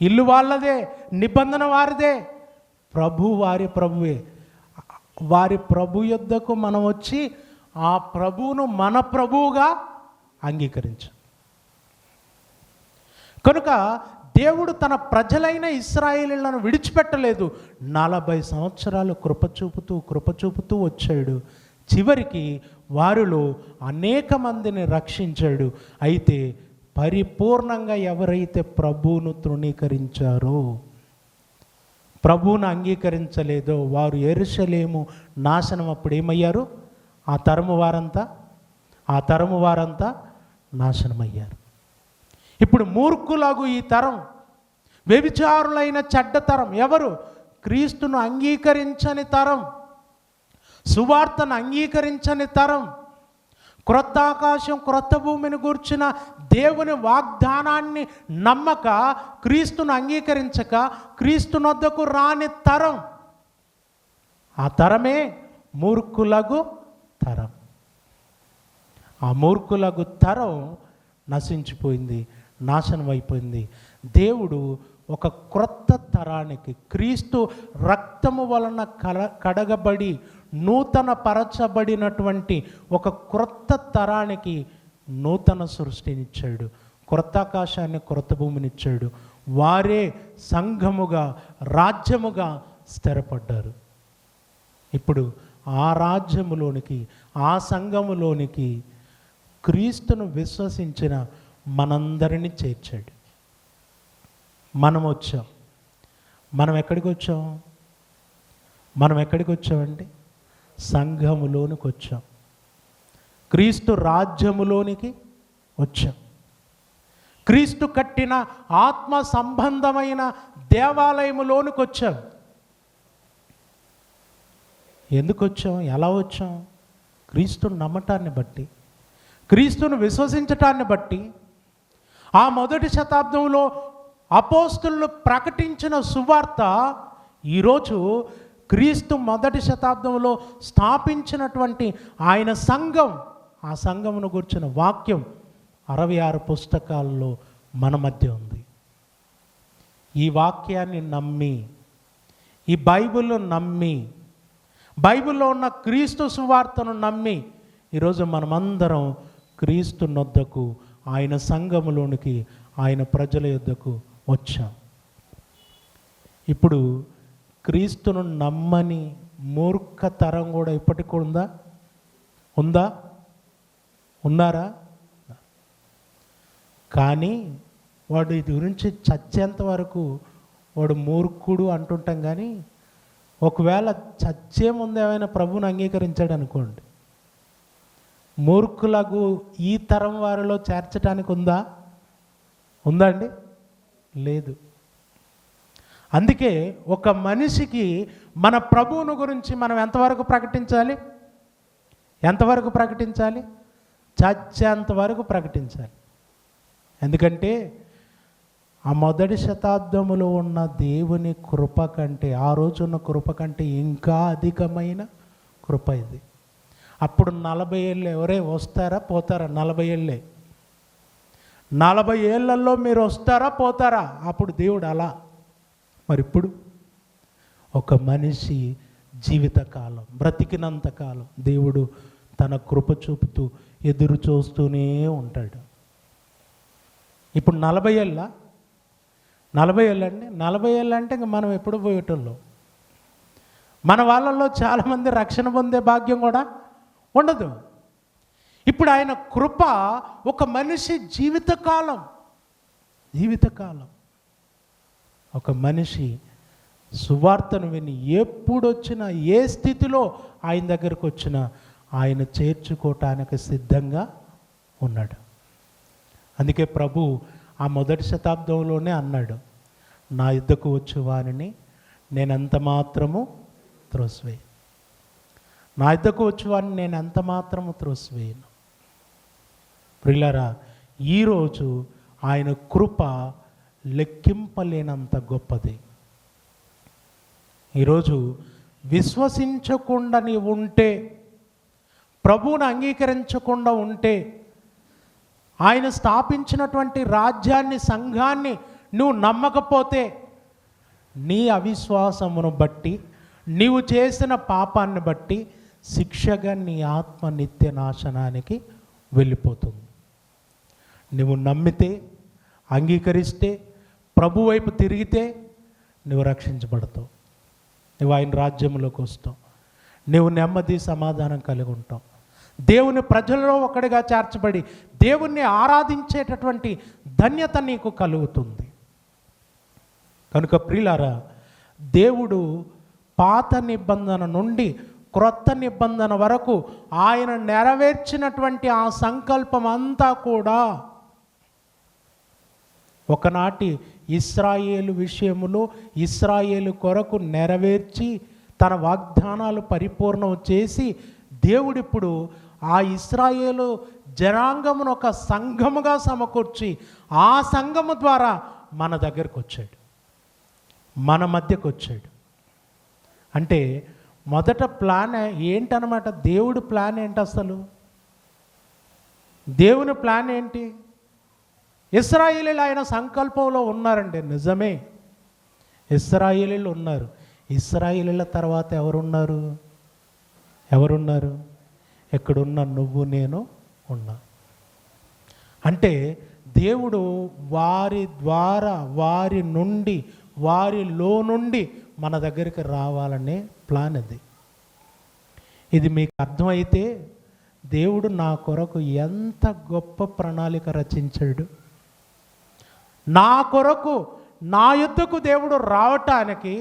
ఇల్లు వాళ్ళదే, నిబంధన వారిదే, వారి ప్రభువే. వారి ప్రభు యొద్దకు మనం వచ్చి ఆ ప్రభువును మన ప్రభువుగా అంగీకరించాం. కనుక దేవుడు తన ప్రజలైన ఇశ్రాయేలీయులను విడిచిపెట్టలేదు. 40 సంవత్సరాలు కృపచూపుతూ వచ్చాడు. చివరికి వారిలో అనేక మందిని రక్షించాడు. అయితే పరిపూర్ణంగా ఎవరైతే ప్రభువును తృణీకరించారో, ప్రభువును అంగీకరించలేదో వారు యెరూషలేము నాశనం అప్పుడు ఏమయ్యారు? ఆ తరము వారంతా నాశనమయ్యారు. ఇప్పుడు మూర్ఖులకు ఈ తరం, వ్యభిచారులైన చెడ్డ తరం ఎవరు? క్రీస్తును అంగీకరించని తరం, సువార్తను అంగీకరించని తరం, క్రొత్త ఆకాశం క్రొత్త భూమిని గూర్చిన దేవుని వాగ్దానాన్ని నమ్మక, క్రీస్తును అంగీకరించక, క్రీస్తునొద్దకు రాని తరం, ఆ తరమే మూర్ఖులగు తరం. ఆ మూర్ఖులగు తరం నశించిపోయింది, నాశనం అయిపోయింది. దేవుడు ఒక క్రొత్త తరానికి, క్రీస్తు రక్తము వలన కడగబడి నూతన పరచబడినటువంటి ఒక క్రొత్త తరానికి నూతన సృష్టినిచ్చాడు, క్రొత్త ఆకాశాన్ని క్రొత్త భూమినిచ్చాడు. వారే సంఘముగా, రాజ్యముగా స్థిరపడ్డారు. ఇప్పుడు ఆ రాజ్యములోనికి, ఆ సంఘములోనికి క్రీస్తును విశ్వసించిన మనందరినీ చేర్చాడు. మనం వచ్చాం. మనం ఎక్కడికి వచ్చాం? మనం ఎక్కడికి వచ్చామండి? సంఘములోనికి వచ్చాం. క్రీస్తు రాజ్యములోనికి వచ్చాం. క్రీస్తు కట్టిన ఆత్మ సంబంధమైన దేవాలయములోనికి వచ్చాం. ఎందుకు వచ్చాం? ఎలా వచ్చాం? క్రీస్తును నమ్మటాన్ని బట్టి, క్రీస్తును విశ్వసించటాన్ని బట్టి. ఆ మొదటి శతాబ్దంలో అపోస్తులు ప్రకటించిన సువార్త ఈరోజు క్రీస్తు మొదటి శతాబ్దంలో స్థాపించినటువంటి ఆయన సంఘం, ఆ సంఘమును గురించిన వాక్యం 66 పుస్తకాల్లో మన మధ్య ఉంది. ఈ వాక్యాన్ని నమ్మి, ఈ బైబిల్ను నమ్మి, బైబిల్లో ఉన్న క్రీస్తు సువార్తను నమ్మి ఈరోజు మనమందరం క్రీస్తు నొద్దకు, ఆయన సంఘములోనికి, ఆయన ప్రజల యొద్దకు వచ్చాం. ఇప్పుడు క్రీస్తును నమ్మని మూర్ఖ తరం కూడా ఇప్పటికి ఉందా? ఉన్నారా? కానీ వాడు ఇది గురించి చచ్చేంత వరకు వాడు మూర్ఖుడు అంటుంటాం. కానీ ఒకవేళ చచ్చే ముందు ఏమైనా ప్రభువుని అంగీకరించాడు అనుకోండి, మూర్ఖులకు ఈ తరం వారిలో చేర్చడానికి ఉందా అండి? లేదు. అందుకే ఒక మనిషికి మన ప్రభువును గురించి మనం ఎంతవరకు ప్రకటించాలి? ఎంతవరకు ప్రకటించాలి? చచ్చేంత వరకు ప్రకటించాలి. ఎందుకంటే ఆ మొదటి శతాబ్దములో ఉన్న దేవుని కృప కంటే, ఆ రోజున్న కృప కంటే ఇంకా అధికమైన కృప ఇది. అప్పుడు 40 ఏళ్ళు ఎవరే వస్తారా పోతారా? 40 ఏళ్ళే. 40 ఏళ్లలో మీరు వస్తారా పోతారా? అప్పుడు దేవుడు అలా. మరి ఇప్పుడు ఒక మనిషి జీవితకాలం, బ్రతికినంతకాలం దేవుడు తన కృప చూపుతూ ఎదురు చూస్తూనే ఉంటాడు. ఇప్పుడు 40 ఏళ్ళ 40 ఏళ్ళు అండి. 40 ఏళ్ళు అంటే ఇంక మనం ఎప్పుడు పోయేటోళ్ళం. మన వాళ్ళల్లో చాలామంది రక్షణ పొందే భాగ్యం కూడా ఉండదు. ఇప్పుడు ఆయన కృప ఒక మనిషి జీవితకాలం ఒక మనిషి సువార్తను విని ఎప్పుడొచ్చినా, ఏ స్థితిలో ఆయన దగ్గరకు వచ్చినా ఆయన చేర్చుకోవటానికి సిద్ధంగా ఉన్నాడు. అందుకే ప్రభు ఆ మొదటి శతాబ్దంలోనే అన్నాడు, నా యుద్ధకు వచ్చు వారిని నేను ఎంత మాత్రము త్రోసివేయను. నా యుద్ధకు వచ్చు వారిని నేను ఎంత మాత్రము త్రోసివేయను. ప్రియులారా, ఈరోజు ఆయన కృప లెక్కింపలేనంత గొప్పది. ఈరోజు విశ్వసించకుండా నీవు ఉంటే, ప్రభువును అంగీకరించకుండా ఉంటే, ఆయన స్థాపించినటువంటి రాజ్యాన్ని, సంఘాన్ని నువ్వు నమ్మకపోతే, నీ అవిశ్వాసమును బట్టి, నీవు చేసిన పాపాన్ని బట్టి శిక్షగా నీ ఆత్మ నిత్య నాశనానికి వెళ్ళిపోతుంది. నువ్వు నమ్మితే, అంగీకరిస్తే, ప్రభు వైపు తిరిగితే నువ్వు రక్షించబడతావు. నువ్వు ఆయన రాజ్యంలోకి వస్తావు. నువ్వు నెమ్మది సమాధానం కలిగి ఉంటావు. దేవుని ప్రజలలో ఒకటిగా చేర్చబడి దేవుణ్ణి ఆరాధించేటటువంటి ధన్యత నీకు కలుగుతుంది. కనుక ప్రియులారా, దేవుడు పాత నిబంధన నుండి క్రొత్త నిబంధన వరకు ఆయన నెరవేర్చినటువంటి ఆ సంకల్పం అంతా కూడా ఒకనాటి ఇశ్రాయేలు విషయములో, ఇశ్రాయేలు కొరకు నెరవేర్చి తన వాగ్దానాలు పరిపూర్ణం చేసి దేవుడిప్పుడు ఆ ఇశ్రాయేలు జనాంగమును ఒక సంఘముగా సమకూర్చి ఆ సంఘము ద్వారా మన దగ్గరకు వచ్చాడు, మన మధ్యకు వచ్చాడు. అంటే మొదట ప్లాన్ ఏంటనమాట? దేవుడి ప్లాన్ ఏంటి అసలు? దేవుని ప్లాన్ ఏంటి? ఇశ్రాయేలీలు ఆయన సంకల్పంలో ఉన్నారండి, నిజమే. ఇశ్రాయేలీలు ఉన్నారు. ఇశ్రాయేలీల తర్వాత ఎవరున్నారు? ఎక్కడున్న నువ్వు నేను ఉన్నా. అంటే దేవుడు వారి ద్వారా, వారి నుండి, వారిలో నుండి మన దగ్గరికి రావాలనే ప్లాన్ అది. ఇది మీకు అర్థమైతే దేవుడు నా కొరకు ఎంత గొప్ప ప్రణాళిక రచించాడు, నా కొరకు నా యుద్ధకు దేవుడు రావటానికి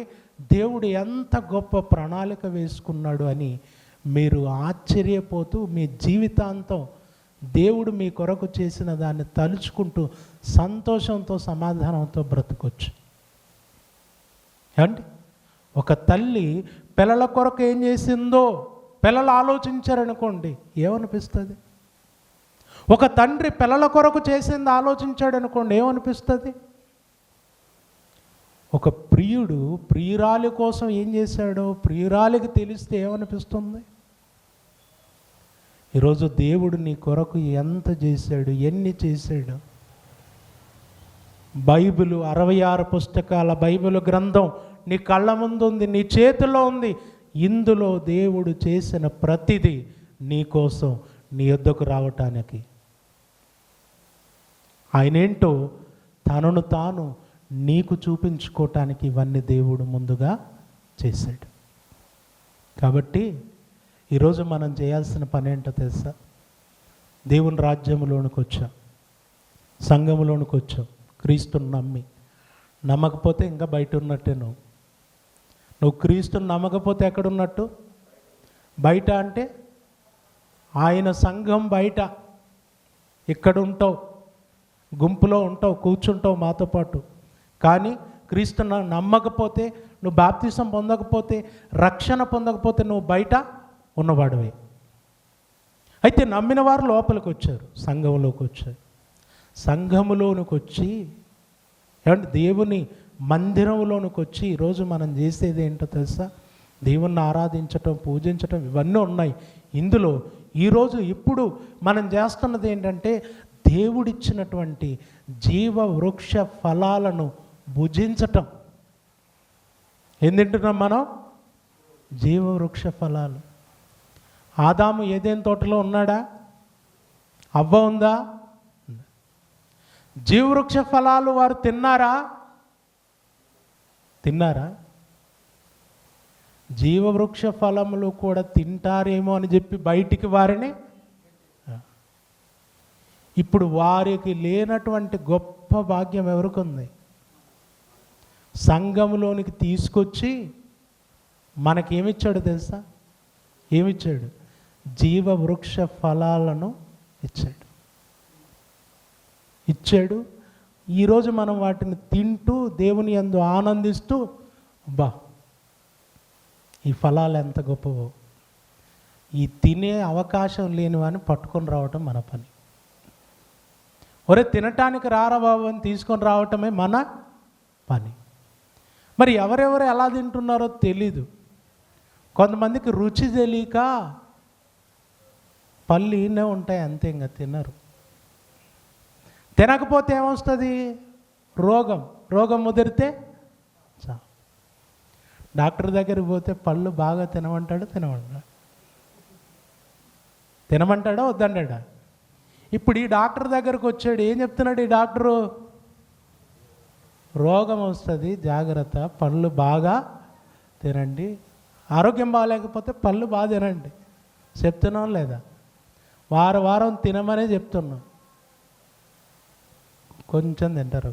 దేవుడు ఎంత గొప్ప ప్రణాళిక వేసుకున్నాడు అని మీరు ఆశ్చర్యపోతూ మీ జీవితాంతం దేవుడు మీ కొరకు చేసిన దాన్ని తలుచుకుంటూ సంతోషంతో సమాధానంతో బ్రతకొచ్చు. ఏమండి? ఒక తల్లి పిల్లల కొరకు ఏం చేసిందో పిల్లలు ఆలోచించారనుకోండి, ఏమనిపిస్తుంది? ఒక తండ్రి పిల్లల కొరకు చేసింది ఆలోచించాడు అనుకోండి, ఏమనిపిస్తుంది? ఒక ప్రియుడు ప్రియురాలి కోసం ఏం చేశాడో ప్రియురాలికి తెలిస్తే ఏమనిపిస్తుంది? ఈరోజు దేవుడు నీ కొరకు ఎంత చేశాడు, ఎన్ని చేశాడు? బైబిల్ 66 పుస్తకాల బైబిల్ గ్రంథం నీ కళ్ళ ముందు ఉంది, నీ చేతిలో ఉంది. ఇందులో దేవుడు చేసిన ప్రతిదీ నీ కోసం, నీ యొద్దకు రావటానికి. ఆయనేంటో తనను తాను నీకు చూపించుకోవటానికి ఇవన్నీ దేవుడు ముందుగా చేశాడు. కాబట్టి ఈరోజు మనం చేయాల్సిన పని ఏంటో తెలుసా? దేవుని రాజ్యంలోనికి వచ్చాం, సంఘంలోనికి వచ్చాం, క్రీస్తుని నమ్మకపోతే ఇంకా బయట ఉన్నట్టే. నువ్వు క్రీస్తుని నమ్మకపోతే ఎక్కడున్నట్టు? బయట. అంటే ఆయన సంఘం బయట. ఇక్కడ ఉంటావు, గుంపులో ఉంటావు, కూర్చుంటావు మాతో పాటు. కానీ క్రీస్తుని నమ్మకపోతే, నువ్వు బాప్తిసం పొందకపోతే, రక్షణ పొందకపోతే నువ్వు బయట ఉన్నవాడివే. అయితే నమ్మిన వారు లోపలికి వచ్చారు, సంఘంలోకి వచ్చారు. సంఘములోనికి వచ్చి ఏమంటే దేవుని మందిరంలోనికి వచ్చి ఈరోజు మనం చేసేది ఏంటో తెలుసా? దేవుణ్ణి ఆరాధించటం, పూజించటం, ఇవన్నీ ఉన్నాయి ఇందులో. ఈరోజు ఇప్పుడు మనం చేస్తున్నది ఏంటంటే దేవుడిచ్చినటువంటి జీవ వృక్ష ఫలాలను భుజించటం. ఏం తింటున్నాం మనం? జీవ వృక్ష ఫలాలు. ఆదాము ఏదైనా తోటలో ఉన్నాడా? అవ్వ ఉందా? జీవవృక్ష ఫలాలు వారు తిన్నారా? జీవవృక్ష ఫలములు కూడా తింటారేమో అని చెప్పి బయటికి వారిని, ఇప్పుడు వారికి లేనటువంటి గొప్ప భాగ్యం ఎవరికి ఉంది? సంఘంలోనికి తీసుకొచ్చి మనకేమిచ్చాడు తెలుసా? ఏమిచ్చాడు? జీవవృక్ష ఫలాలను ఇచ్చాడు. ఈరోజు మనం వాటిని తింటూ దేవుని యందు ఆనందిస్తూ, బా ఈ ఫలాలు ఎంత గొప్పవో, ఈ తినే అవకాశం లేని వాడిని పట్టుకొని రావటం మన పని. ఒరే తినటానికి రారా బాబు అని తీసుకొని రావటమే మన పని. మరి ఎవరెవరు ఎలా తింటున్నారో తెలీదు. కొంతమందికి రుచి తెలియక పళ్ళు ఈయనే ఉంటాయి అంతే, ఇంకా తినరు. తినకపోతే ఏమొస్తుంది? రోగం ముదిరితే చా. డాక్టర్ దగ్గరికి పోతే పళ్ళు బాగా తినమంటాడా వద్దంటాడా? ఇప్పుడు ఈ డాక్టర్ దగ్గరకు వచ్చాడు, ఏం చెప్తున్నాడు ఈ డాక్టరు? రోగం వస్తుంది, జాగ్రత్త, పళ్ళు బాగా తినండి. ఆరోగ్యం బాగాలేకపోతే పళ్ళు బాగా తినండి. చెప్తున్నాం లేదా? వారం తినమనే చెప్తున్నాం. కొంచెం తింటారు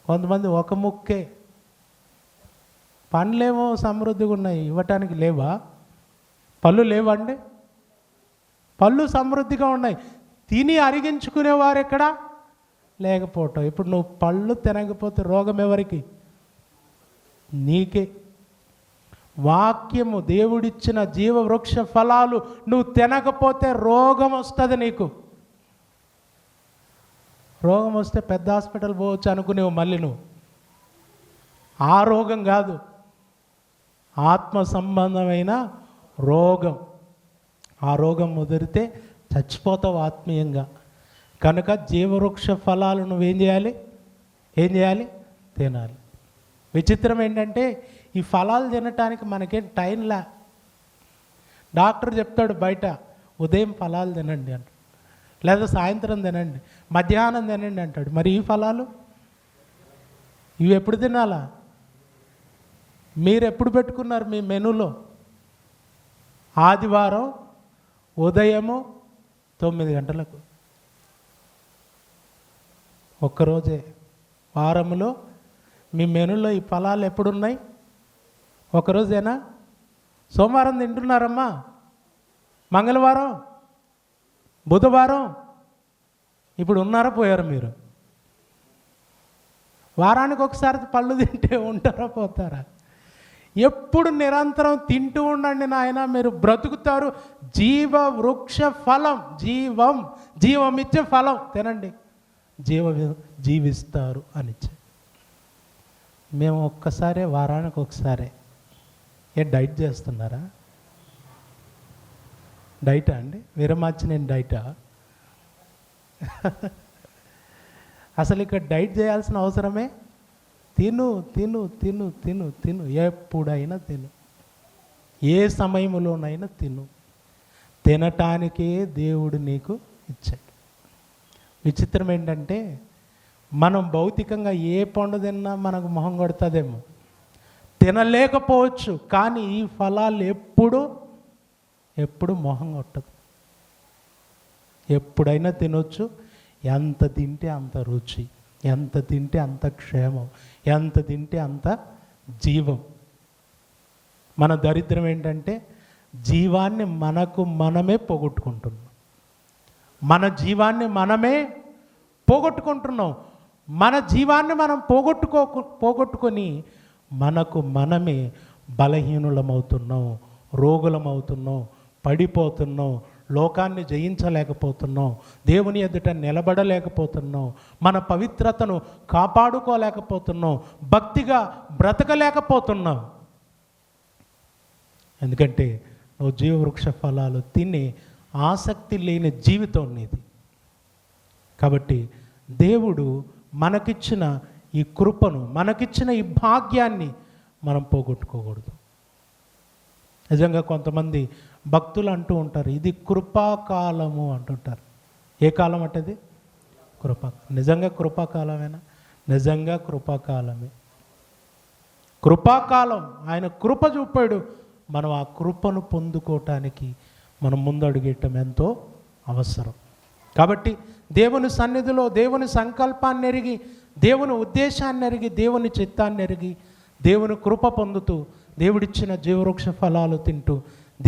కొంతమంది ఒక ముక్కే. పండ్లేమో సమృద్ధిగా ఉన్నాయి, ఇవ్వటానికి లేవా? పళ్ళు లేవండి? పళ్ళు సమృద్ధిగా ఉన్నాయి, తిని అరిగించుకునేవారు ఎక్కడ లేకపోవటం. ఇప్పుడు నువ్వు పళ్ళు తినకపోతే రోగం ఎవరికి? నీకే. వాక్యము, దేవుడిచ్చిన జీవవృక్ష ఫలాలు నువ్వు తినకపోతే రోగం వస్తుంది నీకు. రోగం వస్తే పెద్ద హాస్పిటల్ పోవచ్చు అనుకునేవు మళ్ళీ నువ్వు. ఆ రోగం కాదు, ఆత్మ సంబంధమైన రోగం. ఆ రోగం ముదిరితే చచ్చిపోతావు ఆత్మీయంగా. కనుక జీవవృక్ష ఫలాలు నువ్వేం చేయాలి? తినాలి. విచిత్రం ఏంటంటే ఈ ఫలాలు తినటానికి మనకేం టైంలా. డాక్టర్ చెప్తాడు బయట, ఉదయం ఫలాలు తినండి అంట, లేదా సాయంత్రం తినండి, మధ్యాహ్నం తినండి అంటాడు. మరి ఈ ఫలాలు ఇవి ఎప్పుడు తినాలా? మీరు ఎప్పుడు పెట్టుకున్నారు మీ మెనూలో? ఆదివారం ఉదయము 9 గంటలకు. ఒక్కరోజే వారంలో మీ మెనూలో ఈ ఫలాలు ఎప్పుడున్నాయి? ఒకరోజేనా? సోమవారం తింటున్నారమ్మా, మంగళవారం, బుధవారం, ఇప్పుడు ఉన్నారా పోయారు మీరు? వారానికి ఒకసారి పళ్ళు తింటే ఉంటారా పోతారా? ఎప్పుడు నిరంతరం తింటూ ఉండండి నాయన, మీరు బ్రతుకుతారు. జీవ వృక్ష ఫలం, జీవమిచ్చే ఫలం తినండి, జీవిస్తారు అని. మేము ఒక్కసారే, వారానికి ఒకసారే. డైట్ చేస్తున్నారా? డైటా అండి? విరమార్చి నేను డైటా? అసలు ఇక్కడ డైట్ చేయాల్సిన అవసరమే? తిను తిను తిను తిను తిను, ఎప్పుడైనా తిను, ఏ సమయంలోనైనా తిను. తినటానికే దేవుడు నీకు ఇచ్చాడు. విచిత్రం ఏంటంటే మనం భౌతికంగా ఏ పండు తిన్నా మనకు మొహం కొడుతుందేమో, తినలేకపోవచ్చు. కానీ ఈ ఫలాలు ఎప్పుడు మొహం కొట్టదు. ఎప్పుడైనా తినొచ్చు. ఎంత తింటే అంత రుచి, ఎంత తింటే అంత క్షేమం, ఎంత తింటే అంత జీవం. మన దరిద్రం ఏంటంటే జీవాన్ని మనమే పోగొట్టుకుంటున్నాం. మన జీవాన్ని మనమే పోగొట్టుకుంటున్నాం. మన జీవాన్ని మనం పోగొట్టుకొని మనమే బలహీనులమవుతున్నాం, రోగులమవుతున్నాం, పడిపోతున్నాం, లోకాన్ని జయించలేకపోతున్నాం, దేవుని ఎదుట నిలబడలేకపోతున్నాం, మన పవిత్రతను కాపాడుకోలేకపోతున్నాం, భక్తిగా బ్రతకలేకపోతున్నాం. ఎందుకంటే నువ్వు జీవవృక్ష ఫలాలు తినే ఆసక్తి లేని జీవితం నీది. కాబట్టి దేవుడు మనకిచ్చిన ఈ కృపను, మనకిచ్చిన ఈ భాగ్యాన్ని మనం పోగొట్టుకోకూడదు. నిజంగా కొంతమంది భక్తులు అంటూ ఉంటారు, ఇది కృపాకాలము అంటుంటారు. ఏ కాలం అంటది? నిజంగా కృపాకాలమేనా? నిజంగా కృపాకాలమే. కృపాకాలం. ఆయన కృప చూపాడు. మనం ఆ కృపను పొందుకోవటానికి మనం ముందడుగేయటం ఎంతో అవసరం. కాబట్టి దేవుని సన్నిధిలో దేవుని సంకల్పాన్ని ఎరిగి, దేవుని ఉద్దేశాన్ని ఎరిగి, దేవుని చిత్తాన్ని ఎరిగి, దేవుని కృప పొందుతూ, దేవుడిచ్చిన జీవవృక్ష ఫలాలు తింటూ,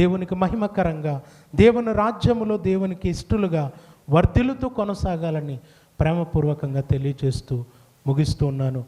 దేవునికి మహిమకరంగా, దేవుని రాజ్యములో దేవునికి ఇష్టలుగా వర్ధిల్లుతూ కొనసాగాలని ప్రేమపూర్వకంగా తెలియజేస్తూ ముగిస్తూ ఉన్నాను.